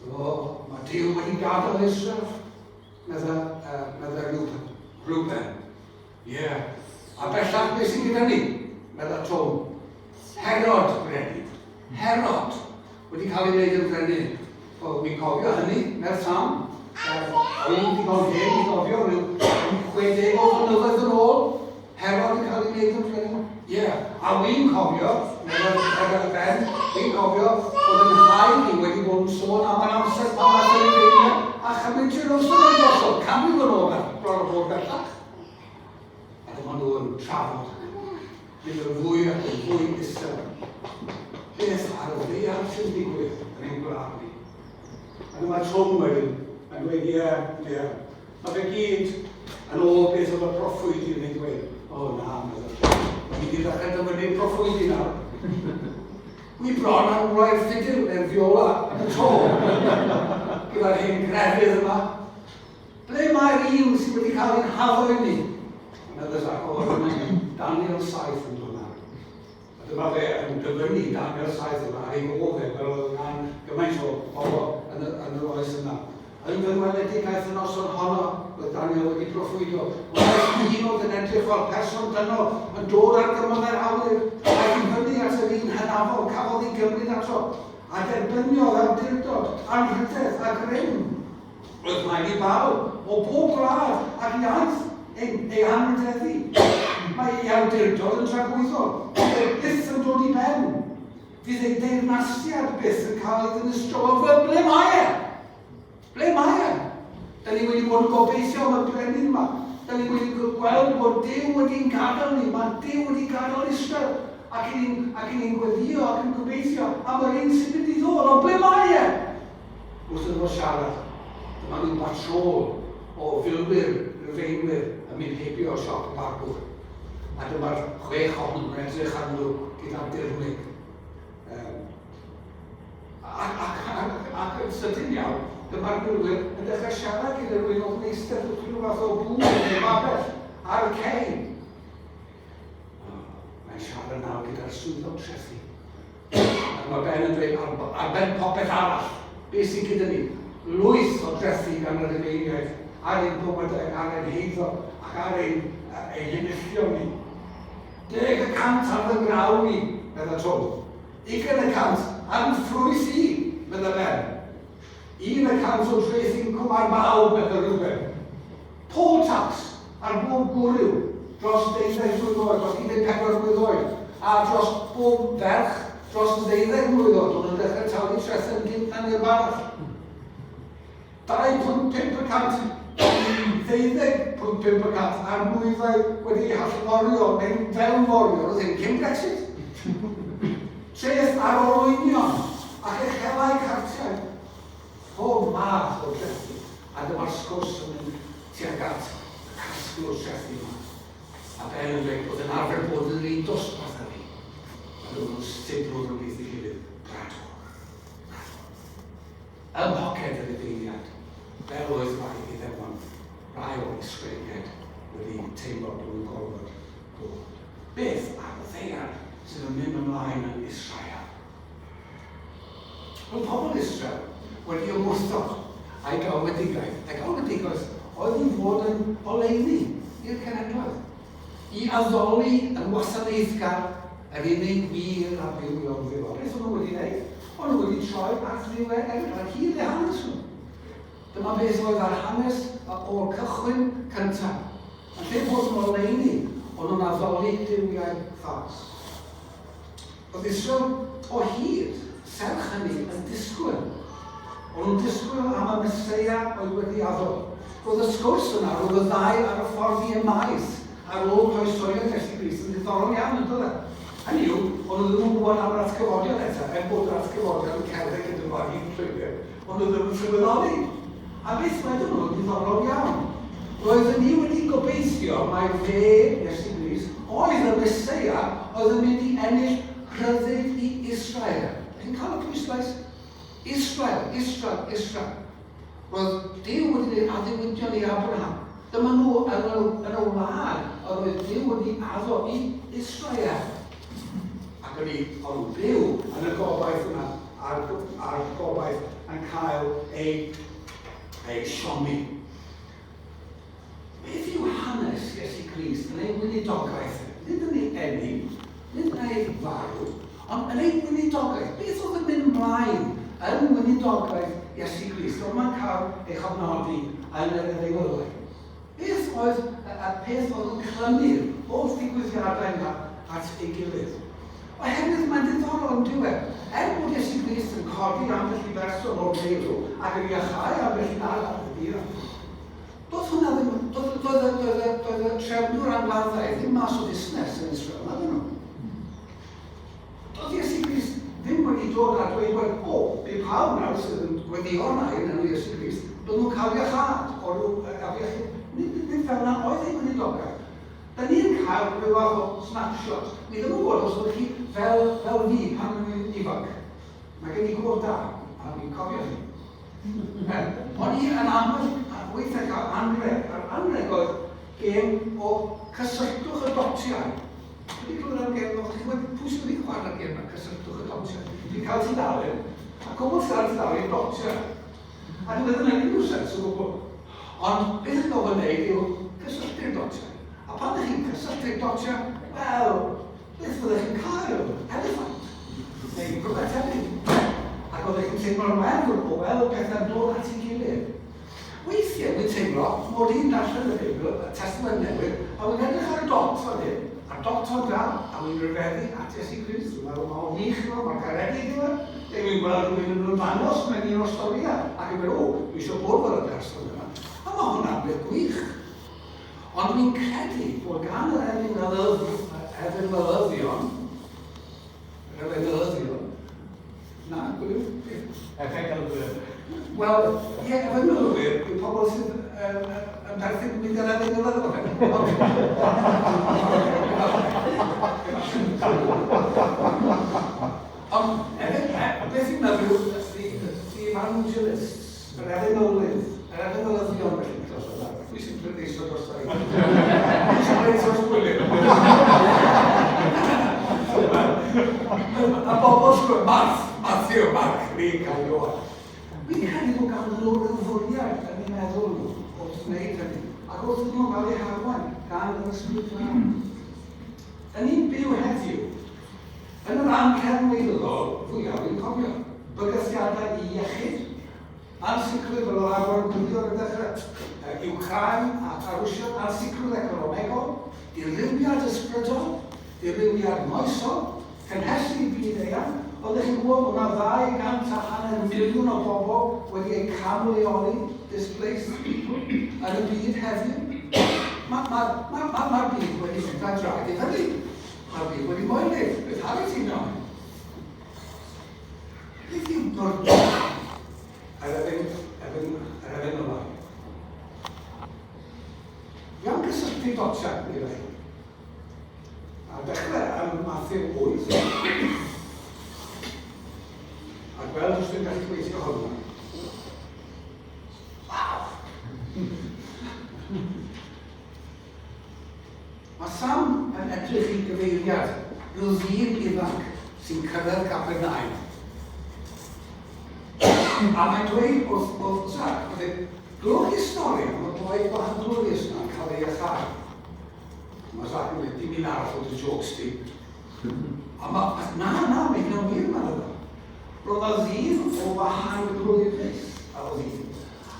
Mae Duw wedi gadael Israel. Meddwl Rwben. Ie. A bellach beth sy'n gyda ni? Meddwl Twm. Herod brenin. Herod wedi cael ei wneud yn brenin. Mi'n cofio hynny, Mer Sam. Wy'n digon hen i gofio rhyw 60 o flynyddoedd yn ôl. Herod yn cael ei wneud yn brenin. Ie. A wy'n cofio, meddwl Ben, wy'n cofio bod yn rhaid ni wedi bod yn sôn am yr amser pan mae'n Rufeiniaid a chymryd Jerusalem yn drosodd, canrif yn ôl bron o bod bellach. A dyma nhw yn trafod. Bydd yn fwy ac yn fwy isel. Beth ar y ddeall sy'n digwydd yn ein gwlad ni. A dyma Twm wedyn yn dweud, ie. Mae fe gyd yn ôl beth oedd y proffwydi yn ei dweud. Na, meddwl. Ni wedi ddechrau dyfynu'r proffwydi nawr. Wi bron am roi'r ffidil neu'r fiola yn y to. Gyda'r hyn grefydd yma. Ble mae'r un sydd wedi cael ein hafo i ni? Meddwl Zac, Daniel 7 yn dod nawr. A dyma fe yn dyfynu Daniel 7 yma ar ei gofeb fel oedd yna'n gymaint o bobl yn yr oes yna. Yn fy ngweledigaeth yn noson honno, oedd Daniel wedi proffwydo. Mae'n un oedd yn edrych fel person dynol yn dod ar gymyddau'r awyr ac yn fyny at yr un hynafol cafodd ei gymryd ato a derbyniodd awdurdod, anrhydedd a grym. Roedd rhaid I bawb o bob gwlad ac iaith ei anrhydeddu. Mae ei awdurdod yn tragwyddol. Byth yn dod I ben. Fydd ei deyrnasiad byth yn cael ei ddinistrol. Ble mae e? Ble mae e? Da ni wedi bod yn gobeithio am y brenin yma. Da ni wedi gweld bod Duw wedi'n gadael ni. Mae Duw wedi gadael Israel. Ac yn ni'n gweddio ac yn gobeithio am yr un sy'n mynd I ddod. Ond ble mae e? Wrth yn fod siarad. Dyma ni'n patrol o filwyr, rufeinwyr yn mynd hebio o siop y barbwr. A dyma'r 6 ohonyn nhw'n edrych ar nhw gyda'r dirnig. Ac yn sydyn iawn, dyma'r filwyr yn dechrau siarad gyda rhywun o'n eistedd wrth rhyw fath o bŵr neu babell ar y cei. Mae'n siarad nawr gyda'r swyddog trethu. Ac mae Ben yn dweud ar ben popeth arall. Be sy'n gyda ni? Lwyth o drethu gan yr Efeiniaid, ar ein bywydau, ar ein heiddo, ac ar ein hunillio ni. 10% ar fy graw ni, medda Tom. 20% ar fy ffrwyth I, medda Ben. 1% o drethu'n cwmar bawb, medda Reuben. Poll tax ar bob gwryw dros 12 mlynedd, dros 14 mlynedd, a dros bob ferch dros 12 mlynedd, ond yn dechrau talu trethu'n gynt na neb arall. 2.5%, 12.5% ar nwyddau wedi hallforio neu'n felforio, roedd e'n cyn Brexit. Treth ar olwynion ac echelau cartiau. Pob math o drethu. A dyma'r sgwrs yn mynd tuag at y casglwr trethu yma. A Ben yn dweud bod yn arfer bod yn un dosbarth ar ni. A dwi'n sibrwr yn bydd I gilydd. Bradwr. Ym mhoced yr Efeiniad. Fel oedd rhaid I ddewon, rai o'r Israeliad wedi teimlo bod nhw'n gorfod bod. Beth ar y ddeiar sydd yn mynd ymlaen yn Israel? Mae pobl Israel wedi ymwrthod a'i galwedigaeth. A'i galwedigaeth oedd I fod yn oleiddi i'r cenedloedd. I addoli yn wasanaethgar yr unig wir a bywion ddifol. Beth o'n nhw wedi gwneud? O'n nhw wedi troi at ddiwedd eraill ar hyd eu hanes nhw. Dyma beth oedd ar hanes o'r cychwyn cyntaf. Yn lle bod nhw'n oleini, o'n nhw'n addoli diwiau ffas. Oedd Israel o hyd, serch hynny, yn disgwyl. O'n nhw'n disgwyl am y Meseia oedd wedi addol. Roedd y sgwrs yna, roedd y ddau ar y ffordd I emaith ar ôl croeshoi'r Iesu Grist yn ddiddorol iawn yn dod e. Hynny yw, o'n nhw ddim yn gwybod am yr atgyfodiad eto, bod yr atgyfodiad yn cerdded gyda fo i'r Lloegr, ond nhw ddim yn sylweddoli. A beth wedyn nhw'n ddiddorol iawn. Roedden ni wedi gobeithio mai fe, Iesu Grist, oedd y Meseia oedd yn mynd I ennill rhyddid I Israel. Chi'n cael y pwyslais? Israel. Roedd Duw wedi addewidion I Abraham. Dyma nhw yn y wlad oedd Duw wedi addo I Israel. Ac o'n byw yn y gobaith yna, a'r gobaith yn cael ei siomi. Beth yw hanes Iesu Grist yn ei wynidogaeth? Nid yn ei enni, nid yn ei farw, ond yn ei wynidogaeth. Beth oedd yn mynd mlaen yn wynidogaeth Iesu Grist? Oedd mae'n cael ei chofnodi yn yr Ewroleg. Beth oedd y peth oedd yn clymu'r bob ddigwyddiadau yna at ei gilydd? Oherwydd mae'n diddorol yn diwedd. Bod Iesu Grist yn codi ambell I berson o'r meilw ac yn iachau ambell I arall y bira. Doedd hwnna ddim, doedd y trefnwr angladdau ddim mas o busnes yn Israel, na ddyn nhw. Doedd Iesu Grist ddim wedi dod a dweud, be pawb nawr sydd yn gweddio hwnna yn Iesu Grist, doedd nhw'n cael iachad o rhyw afiechyd. Nid fel yna oedd ei wynidogaeth. Da ni'n cael rhyw fath o snapshot. Ni ddim yn gwybod os ydych chi fel fi pan ydych chi'n ifanc. Mae gen I gwrdd da, a fi'n cofio chi. O'n I yn aml, weithiau cael anreg. A'r anreg oedd gêm o cysylltwch y dotiau. Wedi glwyd am gêm, oedd chi wedi pwysig wedi chwarae gêm o cysylltwch y dotiau. Dwi'n cael tudalen, a cwbl sy'n ar tudalen dotiau. A dwi'n meddwl yn unrhyw sens o gwbl. Ond beth yn gofyn wneud yw cysylltu'r dotiau. A pan ydych chi'n cysylltu'r dotiau, wel, beth fyddech chi'n cael? Elephant. Neu rhywbeth tebyg. Ac oeddech chi'n teimlo'r meddwl o weld pethau'n dod at ei gilydd. teimlo, mod i'n darllen y Beibl, y Testament Newydd, a wy'n edrych ar y dot fan hyn, a'r dot o'n dal, a wy'n rhyfeddu at Iesu Grist. Dwi'n meddwl, mae o'n wych yma, mae'r Caerdydd yma, dwi'n gweld rhywun yn ymddangos mewn un o storiau, ac yn meddwl, dwi eisiau bod fel y person yma. A mae hwnna'n beth gwych. Ond mi'n credu bod gan yr efenwyddion, na, gwyliw? Wel, ie, efenwydwyr, yw pobl sydd yn perthyn mynd ar efenwyddion. Ond, beth yw'n meddwl, the evangelists, yr efenwylydd, yr efenwyddion felly, pwy sy'n pleidleisio dros da i? Pwy sy'n pleidleisio dros gwyliw? A bobl sy'n Matthew, Mark, fi, cael Ioan. Fi'n credu bod gan nhw ryw fwriad yn ei meddwl nhw wrth wneud hynny. Ac wrth nhw'n cael eu harwain gan yr ysbryd glân. Yn ni'n byw heddiw, yn yr amcern weilol, fwyaf fi'n cofio, bygythiadau i iechyd, ansicrwydd fel o'r agor gwylio yn y dechrau, Ucrain a Rwsia, ansicrwydd economegol, dirlywiad ysbrydol, dirlywiad moesol, cynhesu byd eang. Oeddech chi'n gwybod bod yna 250 miliwn o bobl wedi eu camleoli, displaced people, yn y byd heddiw. Mae'r byd wedi sy'n draed i hynny. Mae'r byd wedi moeni. Beth har i ti'n nawr? Beth yw'n dod yr efenw yma? Iawn gysylltu dotiau i rai. A dechrau am Matthew 8. A gweld os dwi'n gallu gweithio hwnna. Waw! Mae Sam yn edrych i gyfeiriad rhyw ddyn ifanc sy'n cyrraedd Capernaum. A mae'n dweud wrth Zach, glwch i stori am y boi gwahanddwys yna'n cael ei achau. Mae Zach yn dweud, dim un arall oedd y jocs ti. A na, mae hyn o'n wir ma'n yna. Roedd y ddyn o wahanddwys a o ddyn.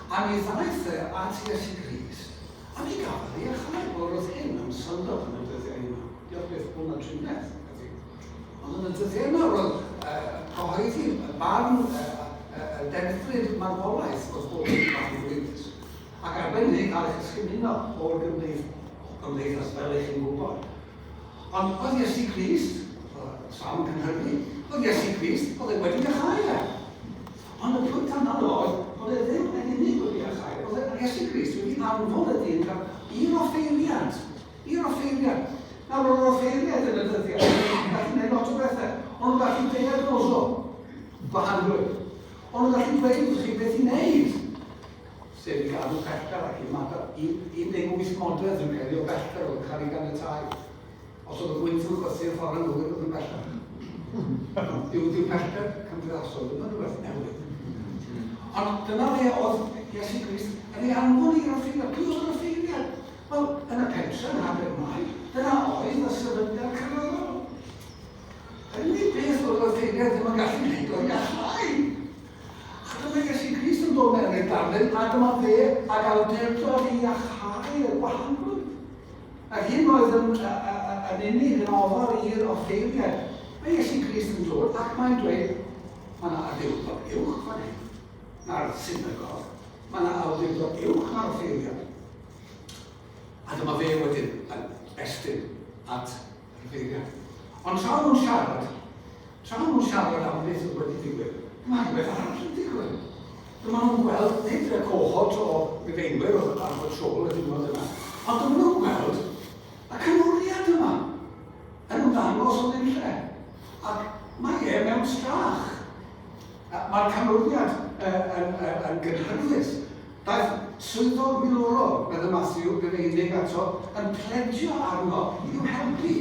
A mi ddaeth e at Iesu Grist. A mi gafodd ei achau, roedd hyn am syndod yn y dyddiau yma. Diolch beth bod yna trinedd. Ond yn y dyddiau yma, roedd cyhoeddi y barn denfryd marwolaeth wrth bod yn wahanddwys. Ac arbennig cael eich ysgymuno o'r gymdeithas fel eich chi'n gwybod. Ond oedd Iesu Grist, Sam cynhyrchu, oedd Iesu Grist, oedd e wedi achau e. Ond y pwynt amdano oedd e ddim yn unig wedi achau. Oedd Iesu Grist wedi anfon y dyn cael un offeiriad. Un offeiriad. Nawr o'r offeiriad yn y dyddiau, yn gallu gwneud lot o bethau. Ond yn gallu diagnoso gwahanddwys. Ond yn gallu dweud wrth chi beth i wneud. Sef i gadw pellter ac i mater. 18 modfedd yn cael ei o bellter oedd yn cael ei ganiatáu. Os oedd y gwyntwr gwerthu'r ffordd yn gywir oedd yn bellter. Dyw pellter cymdeithasol ddim yn rhywbeth newydd. Ond dyna le oedd Iesu Grist yn ei anfon i'r offeiriad. Pwy oedd yr offeiriad? Wel, yn y pentre yn Abermaen, dyna oedd y sefydliad cyfredol. Yn ei beth oedd yr offeiriad ddim yn gallu gwneud o'i achau. A dyma Iesu Grist yn dod mewn i'r darlun, a dyma fe ac awdurdod i achau y gwahanddwys. Ac hyn oedd yn unig yn ofal i'r offeiriad. Mae Iesu Grist yn dod ac mae'n dweud, mae yna awdurdod uwch fan hyn, na'r synagog. Mae yna awdurdod uwch na'r offeiriad. A dyma fe wedyn yn estyn at yr offeiriad. Ond tra nhw'n siarad am beth oedd wedi digwydd, mae rhywbeth arall yn digwydd. Dyma nhw'n gweld nid y cohort o gyfeinwyr oedd ar y trol y diwrnod yma, ond dyma nhw'n gweld y cynwriad yma yn ymddangos o ddim lle. Ac mae e mewn strach. Mae'r cynwriad yn gynhyrfus. Daeth swyddog milwrol, meddwl Matthew, gyfeinig ato, yn pledgio arno i'w helpu.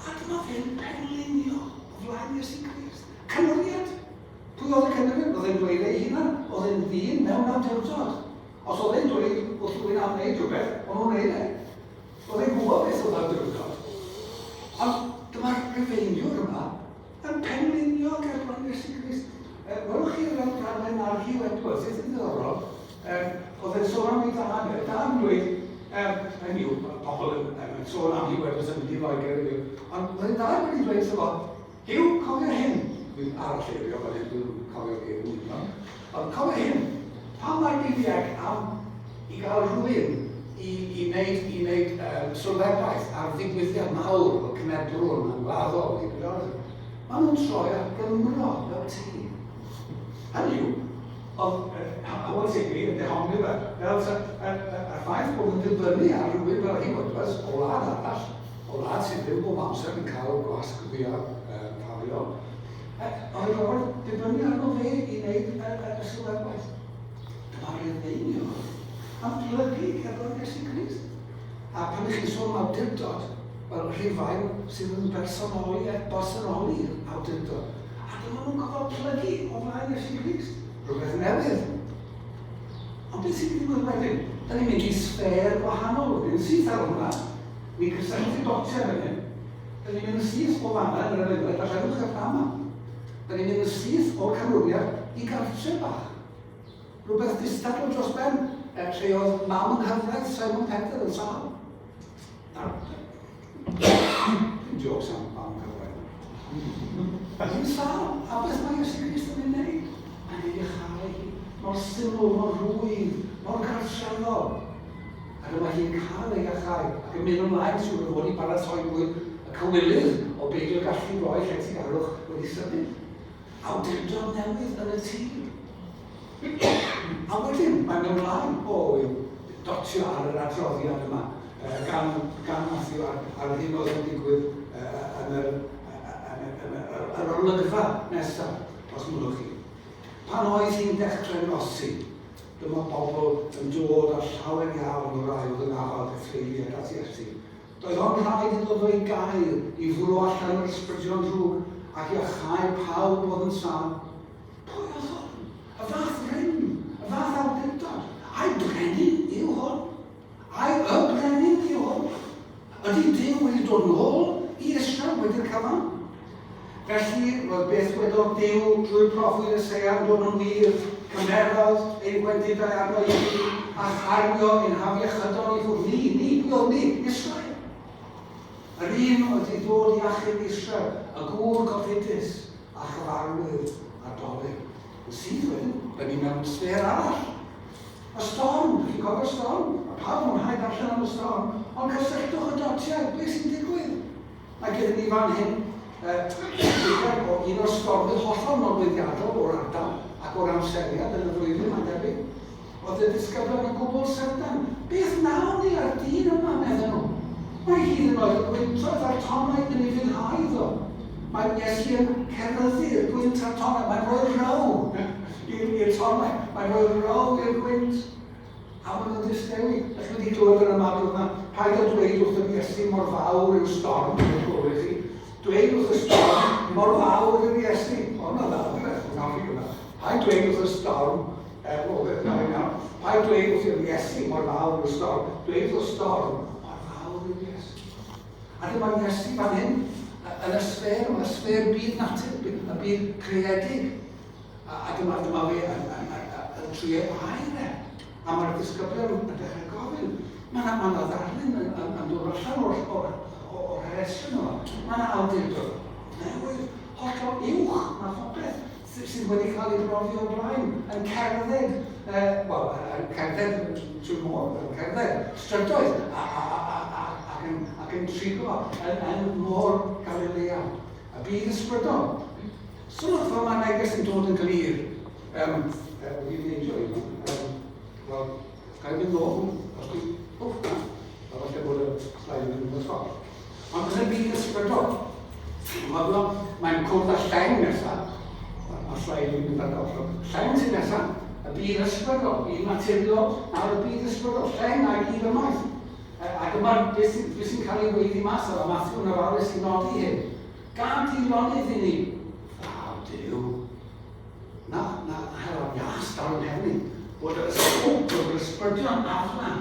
A dyma fe'n penlinio o flaen Iesu Grist. Cynwriad. Pwy oedd y cynwriad? Oedd e'n dweud ei hunan. Oedd e'n ddyn mewn awdurdod. Os oedd e'n dweud wrth rhywun am wneud rhywbeth, o'n nhw'n neud e. Oedd e'n gwybod beth oedd awdurdod. Ond dyma'r gyfeiniwr yma yn penlinio ger flaen Iesu Grist. Welwch chi'r rhan ar Hugh Edwards, eithaf ddiddorol, oedd e'n sôn am ei ddau da'n dweud, hynny yw, pobl yn sôn am hi wedi symud i Loegr yw. Ond mae'n da'n wedi dweud sef o, Hiw, cofio hyn. Dwi'n arall eifio, fan hyn, dwi'n cofio hyn. Ond cofio hyn, pan mae'r buddieg am i gael rhywun i wneud sylwebaeth ar ddigwyddiad mawr o cymedrwn yn gwaddol, maen nhw'n troi ar Gymro fel ti. Hynny yw, oedd Sigri yn dehongli fe, fel y ffaith bod yn dibynnu ar rhywun fel hi Oedfas, o wlad arall, o wlad sydd ddim bob amser yn cael gwasg gwylio pafio. Oedd o'r dibynnu arno fe i wneud y sylwebaeth. Dyma'r leddeinio. Am blygu cerdded Iesu Grist. A pan ych chi'n sôn am awdurdod, wel rhifau sydd yn bersonoli awdurdod. A dyma nhw'n gofod plygu o flaen Iesu Grist. Rhywbeth newydd. Ond beth sy'n digwydd wedyn? Da ni'n mynd i sfer wahanol wedyn, sydd ar hwnna. Ni'n cysylltu dotiau wedyn. Da ni'n mynd yn syth o fanna yn yr elefant, a rhaidwch ar dama. Da ni'n mynd yn syth o'r canwriad i gartre bach. Rhywbeth distadol dros ben, lle oedd mam yn hyfraith Simon Peter yn sal. Dim jocs am mam yn hyfraith. Yn sal, a beth mae Iesu Grist yn ei wneud? Mae'n ei chau hi, mor syml, mor rwydd, mor gartreddol. A dyma hi'n cael ei achau, ac yn mynd ymlaen sy'n fod i baratoi mwyn y cywilydd o beidio gallu roi lle ti garwch wedi symud. Awdurdod newydd yn y tîm. A wedyn, mae'n mynd ymlaen o dotio ar yr adroddiad yma gan Matthew ar hyn oedd yn digwydd yn yr olygfa nesaf, os mwynhwch chi. Pan oedd hi'n dechrau nosi, dyma bobl yn dod ar llawer iawn o rai oedd yn afal cyffeiliad at Iesu. Doedd o'n rhaid iddo fe gael i fwrw allan yr ysbrydion drwg ac i achau pawb oedd yn sal. Pwy oedd hwn? Y fath ryn, y fath awdurdod. A'i brenin yw hwn. A'i y brenin yw hwn. Ydy Duw wedi dod nôl i Israel wedi'r cyfan. Felly, roedd beth wedodd Duw drwy'r proffwyd Eseia yn dod yn wir, cymerodd ein gwendidau arno i ni, a charmio ein hafiechydon i ffwrdd ni, Israel. Yr un oedd i ddod i achub Israel, y gŵr gofidus a chyfarwydd a dolyg. Yn sydd wedyn, da ni mewn sfer arall. Y storm, chi'n cofio'r storm? A pawb yn haid allan am y storm. Ond cysylltwch y dotiau, beth sy'n digwydd? Mae gyda ni fan hyn, un o'r stormydd hollol nodweddiadol o'r ardal ac o'r amseriad yn y flwyddyn, mae'n debyg. Oedd y disgyblion yn gwbl sydyn. Beth nawn ni ar dyn yma, meddyn nhw? Mae hyd yn oed y gwyntoedd a'r tonnau yn ei fynhau iddo. Mae Iesu yn Caerdydd, gwynt a'r tonnau. Mae'n rhoi'r row i'r tonnau. Mae'n rhoi'r row i'r gwynt. A maen nhw'n distewi. Ych chi wedi clywed yn y madw yma, paid o dweud wrth y Iesu mor fawr yw'r storm, yn glywed chi. Dweud wrth y storm mor fawr yw'r Iesu. O, na dda, paid dweud wrth y storm, paid dweud wrth y Iesu mor fawr yw'r storm. Dweud wrth y storm mor fawr yw'r Iesu. A dyma Iesu fan hyn, yn y sfer byd natur, y byd creedig. A dyma fe yn trio air e. A mae'r disgyblion yn dechrau gofyn. Mae yna ddarlun yn dod allan o'r rhestr nhw. Mae yna awdurdod newydd, hollol uwch na phopeth sydd wedi cael ei brofi o blaen yn Caerdydd. Yn Caerdydd, trwy môr, yn Caerdydd, strydoedd ac yn trigo yn môr Galilea. A byd ysbrydol. So oedd fel mae neges yn dod yn glir. Fi'n neidio i nhw. Wel, gael mynd nôl, os dwi'n wff na, a falle bod y slaid yn mynd ffordd. Ond yn y byd ysbrydol, mae'n cwrdd â lleng nesaf, a slaid yn mynd ar gollog. Lleng sy'n nesaf, y byd ysbrydol, byd naturiol, nawr y byd ysbrydol, lleng a gyd ymaith. A dyma beth sy'n cael ei weiddi mas o, a Matthew yn ofalus i nodi hyn. Gad i lonydd i ni. Ddaw, Duw. Na, helo, ias, dal yn hefni. Bod yr ysbrydion aflan,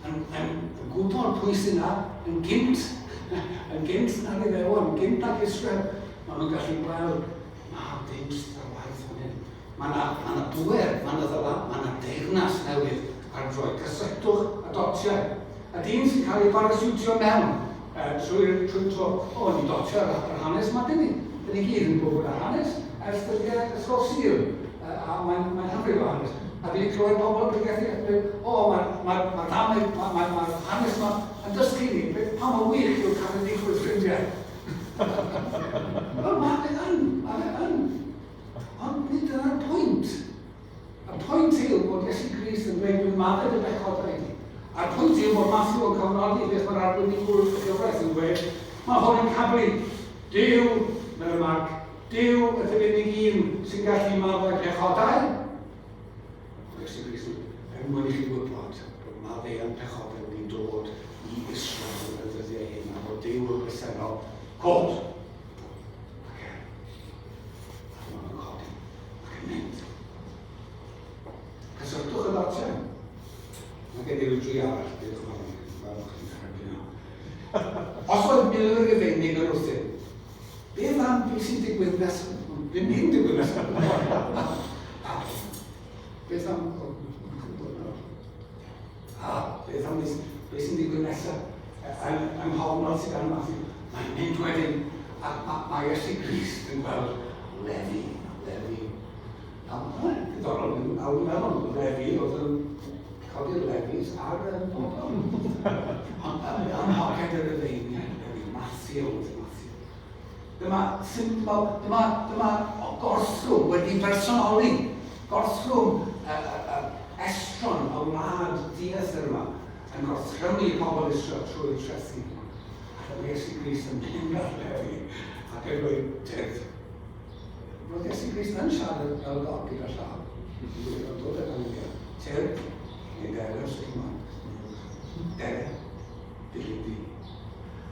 yn gwybod pwy sy'n na, yn gynt ar ei ddewon, gynt ag Israel, maen nhw'n gallu gweld, na, dim sydd ar waith fan hyn. Mae yna bwer, mae yna deyrnas newydd ar droi cysylltwch y dotiau. A dyn sy'n cael ei baraswtio mewn trwy tro, ni dotiau ar hanes mae dyn ni. Dyn ni gyd yn gwybod ar hanes ers dyddiau ysgol Sul. A mae'n hyfryd o hanes. A fi'n clywed pobl yn pregethu, mae'r hanes yma yn dysgu ni, pa mor wych yw'r Caerdydd yw'r ffrindiau. Wel, mae yn. Ond nid yna'r pwynt. Y pwynt yw bod Iesu Grist yn dweud dwi'n maddau y bechodau ni. A'r pwynt yw bod Matthew yn cofnodi beth mae'r arglwydd i gwrdd y gyfraith yn dweud, mae hwn yn cablu Duw, mewn y marc, Duw y unig un sy'n gallu maddau pechodau. Iesu Grist yn mwyn i chi wybod bod maddau yn pechodau wedi dod i Israel y ddyddiau hyn, a bod Duw yn bresennol cod. Cysylltwch y dotiau. Mae gen i ryw dri arall, beth os oedd milwyr gyfeinig yr wrthyn, beth am beth sy'n digwydd nesaf? Ddim ni'n digwydd nesaf. Beth am... beth am beth sy'n digwydd nesaf? Yng nghofnod sydd gan Matthew. Mae'n mynd wedyn, a mae Iesu Grist yn gweld lefi. Diddorol, nawr meddwl, lefi oedd yn codi'r lefis ar bobl. Ond anhoged yr efeiniad, Matthew. Dyma gorthrwm wedi bersonoli, gorthrwm estron o wlad diethyr yma yn gorthrymu pobl Israel trwy'r trethu. A mae Iesu Grist yn mynd ar lefi ac yn dweud dydd. Roedd Iesu Grist yn siarad fel God gyda llaw. Yn dod ag angen. Dydd, neu dere os ydych chi'n dere, dilyn di.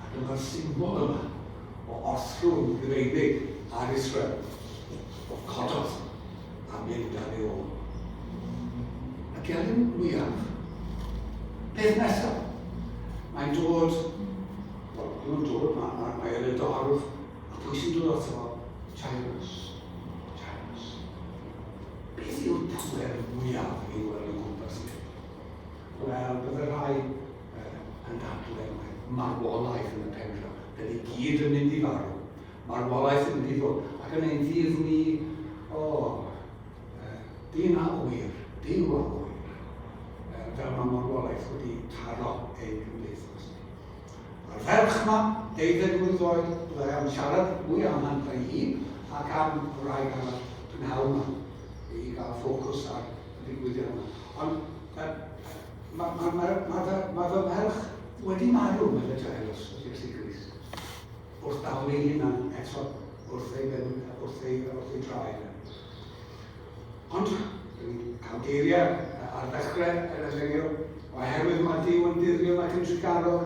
A dyma'r symbol yma o orthrwm gyfeidig ar Israel. O cododd a mynd ar ei ôl. A gelyn mwyaf. Beth nesaf? Mae'n dod, mae yn y dorf, a pwy sy'n dod o'r fo? Jairus. Beth yw'r pwer mwyaf i weld yn gwmpas ni? Wel, bydd y rhai yn dadlau marwolaeth yn y pentra. Bydd i gyd yn mynd i farw. Marwolaeth yn mynd i ddod. Ac yn ein ddydd ni, dyn a wir, Duw a wir. Fel mae marwolaeth wedi taro ein cymdeithas ni. Mae'r ferch yma, 12 mlwydd oed, byddai am siarad mwy am hant ei hun, ac am rai gael prynhawn yma i gael ffocws ar y ddigwyddiad yma. Ond mae fy merch wedi marw mewn y Giles o Iesu Grist. Wrth dawel ei hunan eto wrth ei draed. Ond, dwi'n cael geiriau ar ddechrau yr elengio, oherwydd mae Duw yn dirio'n ac yn trigarog,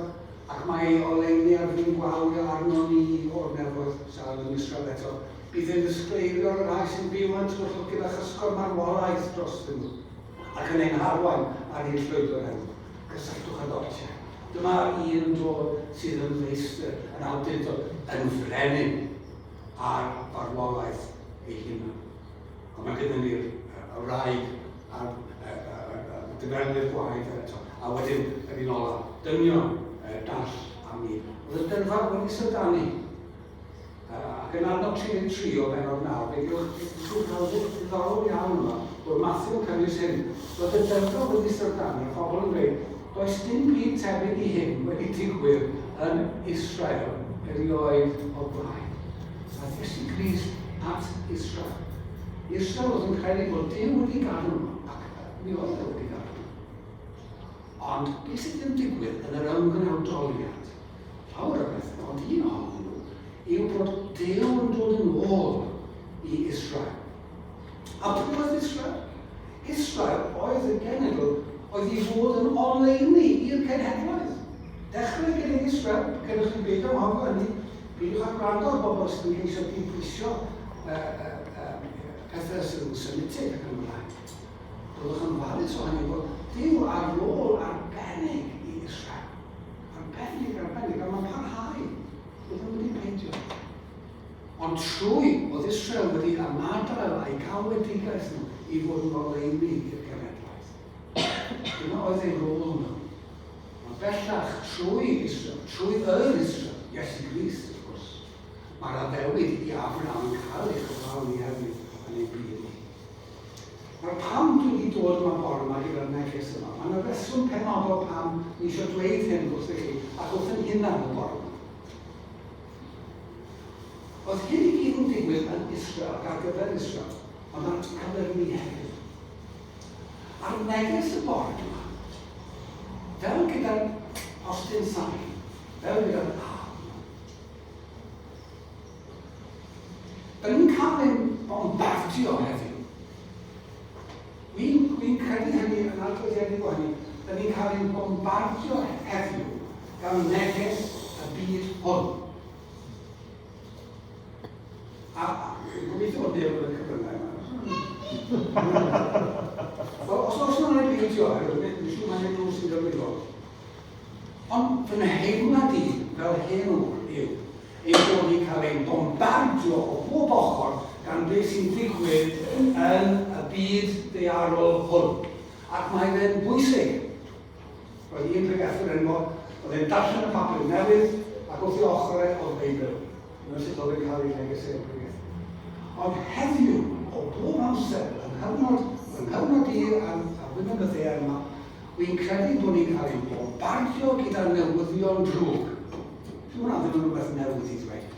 ac mae oleuni ar fi'n gwawio arno ni o'r nefoedd sal yn Israel eto. Bydd yn ddisgleirio'r rhai sy'n byw yn twrchol gyda chysgol marwolaeth dros nhw, ac yn ein harwain ar ein llwyddo'r enw. Cysylltwch y dotiau. Dyma un dod sydd yn leistr, yn awdurdod, yn frenin ar farwolaeth ei hunan. Ond mae gyda ni'r wraig a'r dyfernau'r gwaith eto. A wedyn, yr un ola, dynio dall am ni. Oedd y dyrfa wedi sydanu. Ac yn arno 3 o benod 9, fe gewch ddiddorol iawn yma, bod Matthew yn cynnwys hyn. Oedd y dyrfa wedi sydanu, a phobl yn dweud, does dim byd tebyg i hyn wedi digwydd yn Israel erioed o blaen. A Iesu Grist at Israel. Israel oedd yn credu bod Duw wedi gadw nhw, ac mi oedd wedi gadw nhw. Ond beth sydd yn digwydd yn yr ymgynhawdoliad, llawer o bethau, ond un ohonyn nhw, yw bod Duw yn dod yn ôl i Israel. A pwy oedd Israel? Israel oedd y genedl oedd i fod yn oleuni i'r cenhedloedd. Dechrau gyda Israel, gyda chi beth am hofo hynny, bydwch â gwrando o'r bobl sydd yn ceisio dibwysio pethau sydd yn symutig ac yn ymlaen. Byddwch yn falus o hynny bod Duw ar ôl arbennig i Israel. Arbennig, a mae'n parhau. Bydd yn wedi peidio. Ond trwy oedd Israel wedi ymadael a'i galwedigaeth nhw i fod yn oleuni i'r genedlaeth. Dyna oedd ei rôl nhw. Ond bellach trwy Israel, trwy Israel, Iesu Grist, wrth gwrs, mae'r addewid i Abraham yn cael ei chyflawni hefyd yn ei byd ni. Mae'r pam dwi wedi dod yma bore yma gyda'r neges yma. Mae'n reswm penodol pam ni eisiau dweud hyn wrth i chi, ac wrth yn hunan y bore yma. Oedd hyn i gyd yn digwydd yn Israel, ac ar gyfer Israel, ond ar gyfer ni hefyd. A'r neges y bore yma, fel gyda'r ostyn sain, fel gyda'r da ni'n cael ein bombardio heddiw. Wi'n credu hynny yn adroddiadau gwahanu, da ni'n cael ein bombardio heddiw gan neges y byd hwn. A gobeithio bod Dew yn y cyfryngau yma. Os yna'n ei beidio, dwi'n siŵr mae'n ei nhw sy'n gyfrifol. Ond fy nheimlad i fel hen ŵr yw ein bod ni'n cael ein bombardio o bob ochr gan beth sy'n digwydd yn y byd ddaearol hwn. Ac mae fe'n bwysig. Roedd un pregethwr enwog, oedd e'n darllen y papur newydd ac wrth i ochrau o'r Beibl. Dyna sut oedd e'n cael ei neges e'n pregethu. Ond heddiw, o bob amser, yn hynod i a wynebyddiau yma, wy'n credu bod ni'n cael ein bombardio gyda newyddion drwg. Dwi'n meddwl ddim yn rhywbeth newydd i ddweud.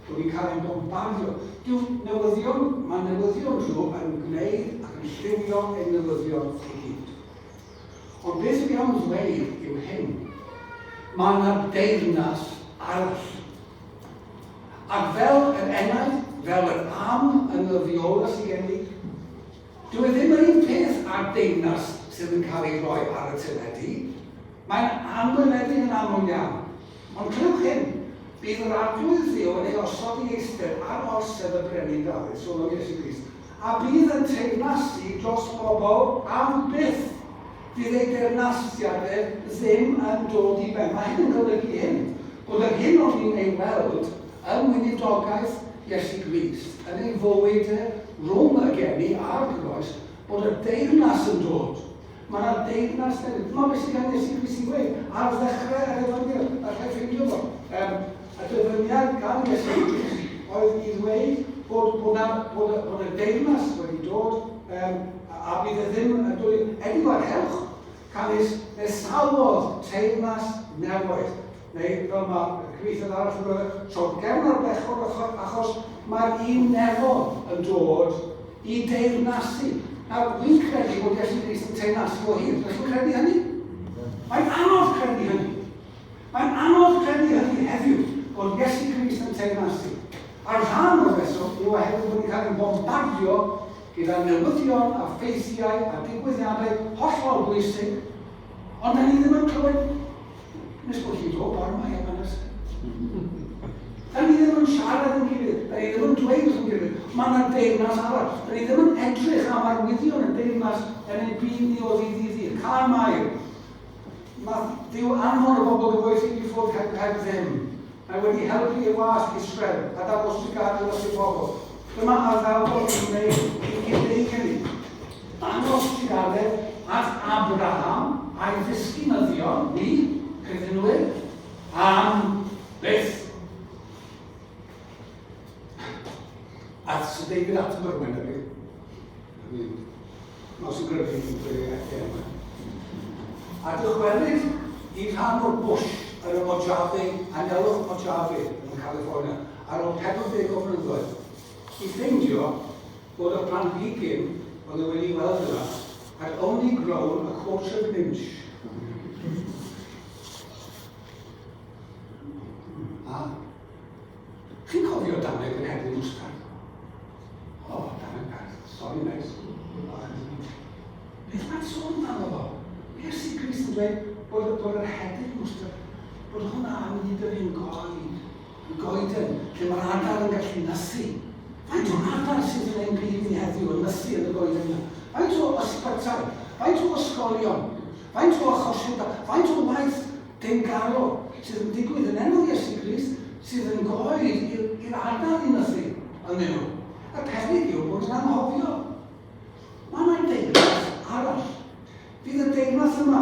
Bod ni'n cael ein bombardio. Mae newyddion drwg yn gwneud ac yn lliwio ein newyddion i gyd. Ond beth ydw i am ddweud yw hyn. Mae yna deyrnas arall. Ac fel yr enaid, fel yr am yn y fiola sydd gen i, dyw e ddim yr un peth â'r deyrnas sydd yn cael ei roi ar y teledu. Mae'n anwynedig yn aml iawn. Ond clywch hyn, bydd yr arglwydd Dduw yn ei osod i eistedd ar orsedd y brenin Dafydd, sôn o Iesu Grist, a bydd yn teyrnasu dros bobl am byth. Bydd ei deyrnasiadau ddim yn dod i ben. Mae hyn yn golygu hyn, bod yr hyn o'n ni'n ei weld yn wynidogaeth Iesu Grist, yn ei fywydau rhwng y geni a'r groes, bod y deyrnas yn dod. Mae'na deyrnas newydd. Dyma beth sydd gan Iesu Grist i ddweud. Ar ddechrau yr Efangil, a lle ffeindio fo. Y dyfyniad gan Iesu Grist oedd i ddweud bod y deyrnas wedi dod a bydd e ddim yn dod. Edrych ar helch, canis nesawodd teyrnas newydd. Neu fel mae cyfeithiad arall yn dweud, so gefn o'r bechod achos mae'r un nefodd yn dod i deyrnasu. Nawr, wy'n credu bod Iesu Grist yn teyrnasu o hyd. Ydych chi'n credu hynny? Mae'n anodd credu hynny. Mae'n anodd credu hynny heddiw bod Iesu Grist yn teyrnasu. A'r rhan o'r reswm yw oherwydd bod ni'n cael ein bombardio gyda newyddion a ffeithiau a digwyddiadau hollol bwysig, ond da ni ddim yn clywed nes bod chi'n dod bore yma heb ynys. Da ni ddim yn siarad yn gilydd, da ni ddim yn dweud yn gilydd. Mae yna deyrnas arall. Da ni ddim yn edrych am arwyddion y deyrnas yn ein byd ni o ddydd i ddydd. Car Mair. Mae Dduw anfon y bobl gyfoethog i ffwrdd heb ddim. Mae wedi helpu i wasg Israel a dangos i gadw os i bobl. Dyma addawdod yn gwneud i gydau hynny. Dangos i gadw at Abraham a'i ddisgynyddion, ni, cydynwyr, am beth. A sy'n David Attenborough yn ydy. Nos yn gryfu yn dweud yma. A dychwelyd i rhan o'r bush yn y Mojave, anelwch Mojave yn California, ar ôl 40 o flynyddoedd, i ffeindio bod y planhigyn oedd e wedi weld yna had only grown a quarter of an inch. A chi'n cofio Danig yn Hedyn Mwsgan? O, Danig Beth, sorry mate. Beth mae'n sôn amdano fo? Iesu Grist yn dweud bod yr Hedyn Mwsgan, bod hwnna am hyd yr un goeden, lle mae'r adar yn gallu nysu. Faint o adar sydd yn ein byd ni heddiw yn nysu yn y goeden yna? Faint o ysbytai, faint o ysgolion, faint o achosion, faint o waith deungalo sydd yn digwydd yn enw Iesu Grist, sydd yn goed i'r adar i nysu yn nhw. Y peryg yw bod yn anghofio. Mae'n deyrnas arall Fydd y deyrnas yma.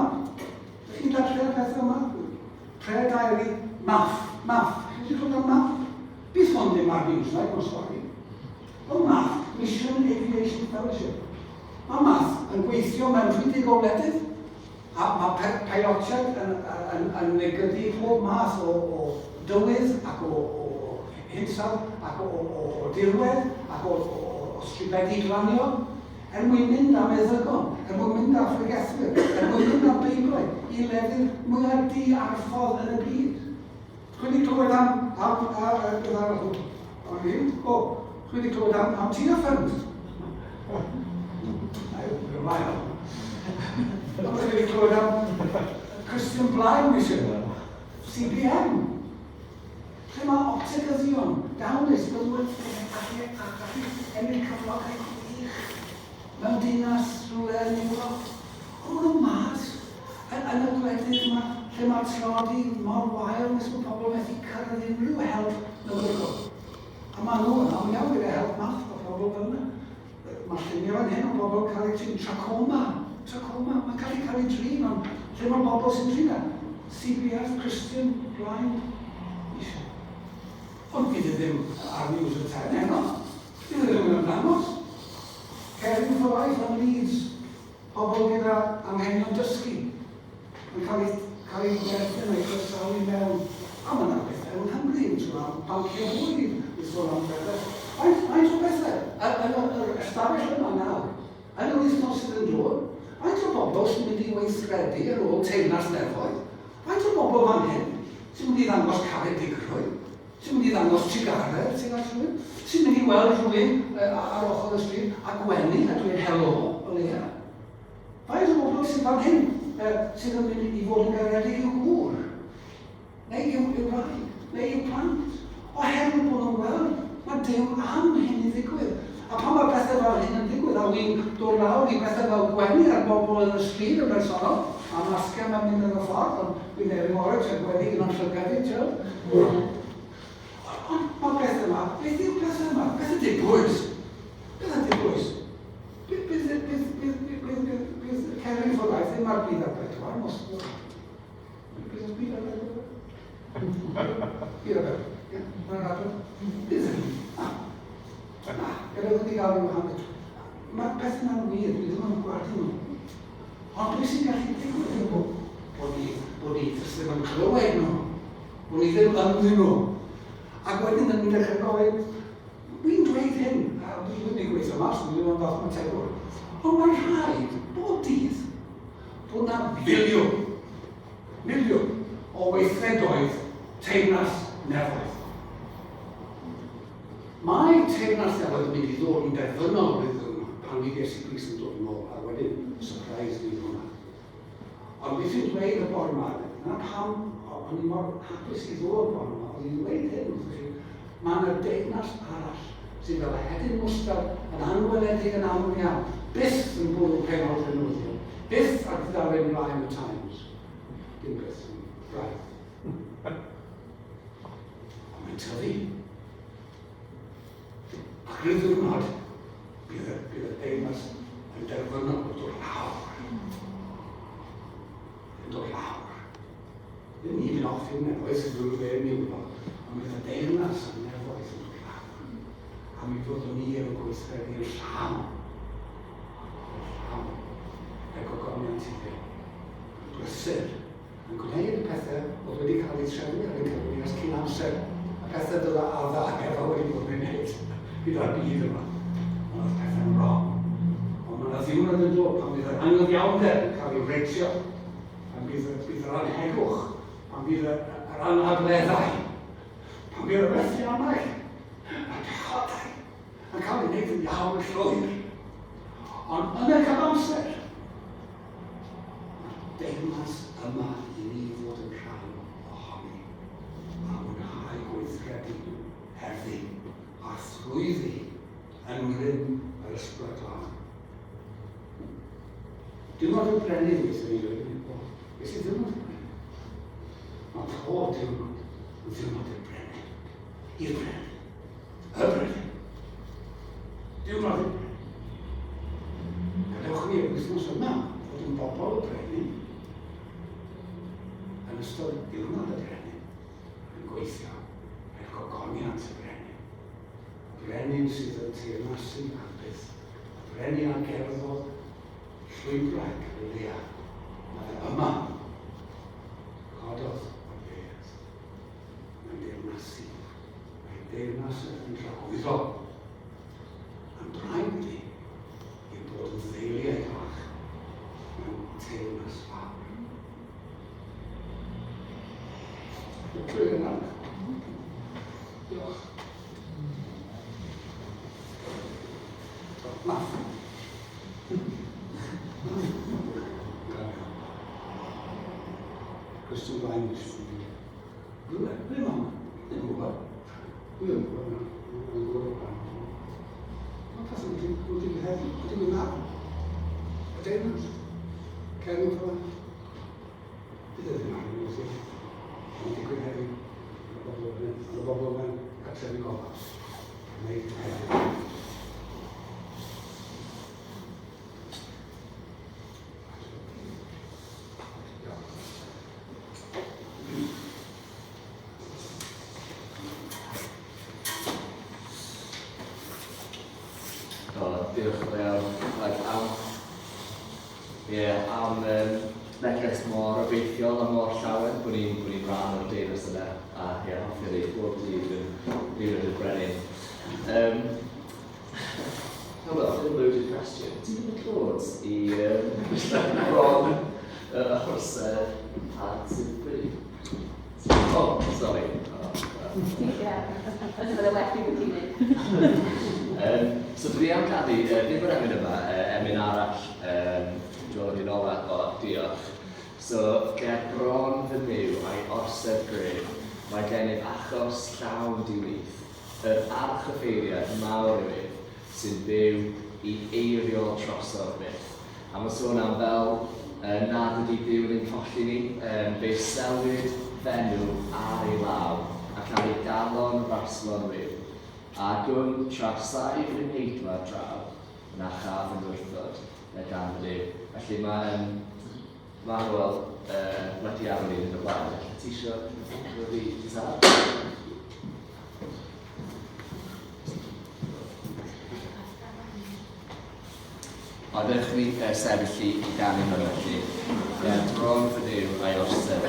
Ydych chi'n darllen y peth yma? Pre-diary, math. Ydych chi'n clywed am math? Bydd hwn ddim ar news, like o'n stori. O math, Mission Aviation Fellowship. Mae math yn gweithio mewn 20 o wledydd. A mae pilotiaid yn negyddu pob math o dywydd ac o hinsawdd ac o dirwedd ac o stribedi glanio mwyn mynd am eddygon, mwyn mynd am pregethu, mwyn mynd am beiblau I lefydd mwyaf di-arffodd yn y byd. Chwi wedi clywed am Tiaffernd. Chwi wedi clywed am Christian Blaen Mission, CBM. Lle mae optigyddion, dawnus, gallu ennill cyflogau gwych mewn dinas rhywle yn Ewrop. O, maen nhw'n mas yn y gwledydd yma, lle mae'r trodi mor wael nes mae pobl methu cyrraedd unrhyw help newyddiadol. A maen nhw yna, mae'n iawn gyda help math o pobl fel yna. Mae llunio yn hyn o bobl cael eu trin trachoma, mae'n cael ei trin, ond lle mae'r bobl sy'n trin yna? CBF, Christian, Blaen, Mission. Ond bydd ddim ar news y ten heno. Bydd ddim yn ymddangos. Caerdydd for Life am Leeds, pobl gyda anghenion dysgu. Yn cael ei gwerthu neu croesawu mewn. A mae'n bethau yn hymryd, banciau hwyr, I sôn am bethau. Faint o bethau? Yn yr ystafell yma nawr, yn yr wythnos sydd yn dod, faint o bobl sy'n mynd I weithredu ar ôl teyrnas nefoedd? Faint o bobl fan hyn sy'n mynd I ddangos Caerdydd, sy'n mynd I ddangos sigaredd, sy'n mynd I weld rhywun ar ochr y stryd a gwenu a dweud helo o leia. Faint o bobl sy'n fan hyn sydd yn mynd I fod yn garedig i'w gŵr, neu i'w rai, neu i'w plant, oherwydd bod nhw'n gweld mae Duw am hyn I ddigwydd. A pan mae bethau fel hyn yn digwydd, a wy'n dod lawr I bethau fel gwenu ar bobl yn y stryd yn bersonol, a masgiau mae'n mynd yn y ffordd, ond dwi'n nefyn o'r eich gwenu gyda'n llygadu, tiw. Ond mae bethau yma, beth yw'r bethau yma? Bethau digwys. Bydd Caerdydd for Life ddim ar byd ar bedwar, mos. Bydd ar byd ar bedwar? Byd ar bedwar. Mae'n radw? Bydd ddim. Gyda wedi gael i'w hanfod. Mae'r beth yna'n wir, dwi ddim yn gwardu nhw. Ond pwy sy'n gallu digwydd bod ni ddim yn clywed nhw, bod ni ddim ymddyn nhw. Ac wedyn yn dechrau gofyn, wy'n dweud hyn, a dwi'n wedi gweithio mas, dwi'n ddim yn fath mae'n tegwr. Ond mae'n rhaid bod dydd bod yna miliwn o weithredoedd teyrnas nefoedd. Mae teyrnas nefoedd yn mynd I ddod yn derfynol pan fi ges I Gris yn dod yn ôl, a wedyn surprise fi hwnna. Ond beth yw'n dweud y bore yma, yna pam, o'n I mor hapus I ddod bore yma, o'n i'n dweud hyn, mae yna deyrnas arall sydd fel hedyn mwstad yn anweledig yn aml iawn, byth yn bwrw penol rhywun, byth ar ddalen Ryan the Times, dim byth yn braidd. Ond mae'n tyfu. Ac ryw ddwrnod, bydd y deyrnas yn derfynol yn dod lawr. Yn dod lawr. Ddim even off i'n nefoedd sy'n dod fe'n miwlo, ond bydd y deyrnas yn nefoedd yn dod lawr. A mi fod ni efo gweithredu'r llawn. Ego gofniant I fe. Brysur. Yn gwneud y pethau oedd wedi cael ei trefnu ar ein cyfnod ers cyn amser. A pethau dod â efo wedi bod yn gwneud gyda'r byd yma. Ond oedd pethau'n wrong. Ond mae'na ddiwrnod yn dod pan bydd yr anghyfiawnder yn cael ei reitio. Pan bydd yr anhegwch. Pan bydd yr anadleddau. Pan bydd yr methiannau. A'r pechodau. Yn cael ei wneud yn iawn llwyr. Ond yn y cyfamser, deyrnas yma I ni fod yn rhan ohoni. A mwynhau gweithredu, herddi, a thrwyddi yn rym yr ysbryd glân. Dim ond yn brenu weithio ni dweud, beth sy'n ddim ond yn brenu? Mae pob diwrnod yn ddim ond yn brenu. I'r brenu. Y brenu. Diwrnod yn brenu. Gadewch ni y wythnos yma, fod yn yn bobl y brenin, yn ystod diwrnod y brenin, yn gweithio er gogoniant y brenin. Brenin sydd yn teyrnasu hapus, a brenin a gerddodd llwybrau Caerdydd. Mae yma, cododd o'r beirdd. Mae'n deyrnasu. Mae'n deyrnas yn rhagwyddo. A'n brain di yw bod yn ddeiliau fach mewn teyrnas fawr. Drwy yna. Diolch. Math. Cwestiwn blaen i siwr. Ble mam? Ddim yn gwybod. Dwi yn gwybod na. Dwi'n gwybod blaen. Mae'n pas yn gwybod heddi. Dwi'n mynd nawr. Y deyrnas. Cerwyd fel yna. Bydd ydyn nhw'n gwybod. Mae'n digwydd heddi. Y bobl yma'n cartrefi gofal. Wneud heddi. Diolch yn fawr. Am neges mor obeithiol a mor llawen bod ni'n rhan o'r deyrnas yna. A hoffi ni bob dydd yn rhywun y brenin. Hello, a loaded question. Ti'n mynd clod i bron y horsau a sy'n bryd? Oh, sorry. Ie, os ydw wedi wedi wneud. So dwi am cadw, ddim yr emyn yma, emyn arall, Jordan ola o diolch. So, ger bron fy nyw a'i orsedd greu, mae gennyf achos llawn diwyth, yr archoffeiriad mawr yw sy'n byw i eirio troso'r byth. A mae sôn am fel nad ydi byw yn colli ni, fe selwyd fenw ar ei law a cael ei galon farslon wyw. A gwm tra'r saif yn heidfa draw, na chaf yn wrthod, y gan y Duw. Felly mae Manuel wedi arwen yn y blaen. Felly ti eisiau ddod i tad? Oeddech chi sefyll i ganu hwnna felly. Bron fy Duw a'i orsedd.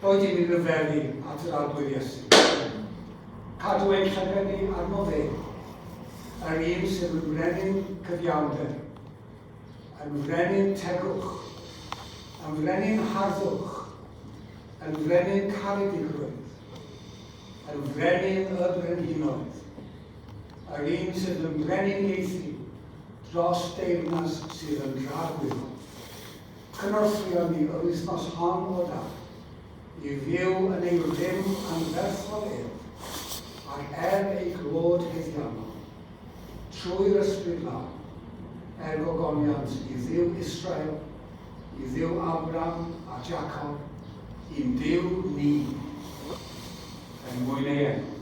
Roedd i'n mynd ryfeddu at yr arglwydd Iesu. Cadw ein llygynnu arno fe, yr un sydd yn frenin cyfiawnder, yn frenin tegwch, yn frenin harddwch, yn frenin caredigrwydd, yn frenin y brenhinoedd, yr un sydd yn brenin ieithu dros deyrnas sydd yn rhagwyddo. Cynorthrio ni yr wythnos hon o da, i fyw yn ei rym anferthol ef, ac ei glod heddiannol, trwy'r ysbryd law, gogoniant i ddiw Israel, i ddiw Abraham a Jacob, i'n Duw ni, yn mwyn ei enw.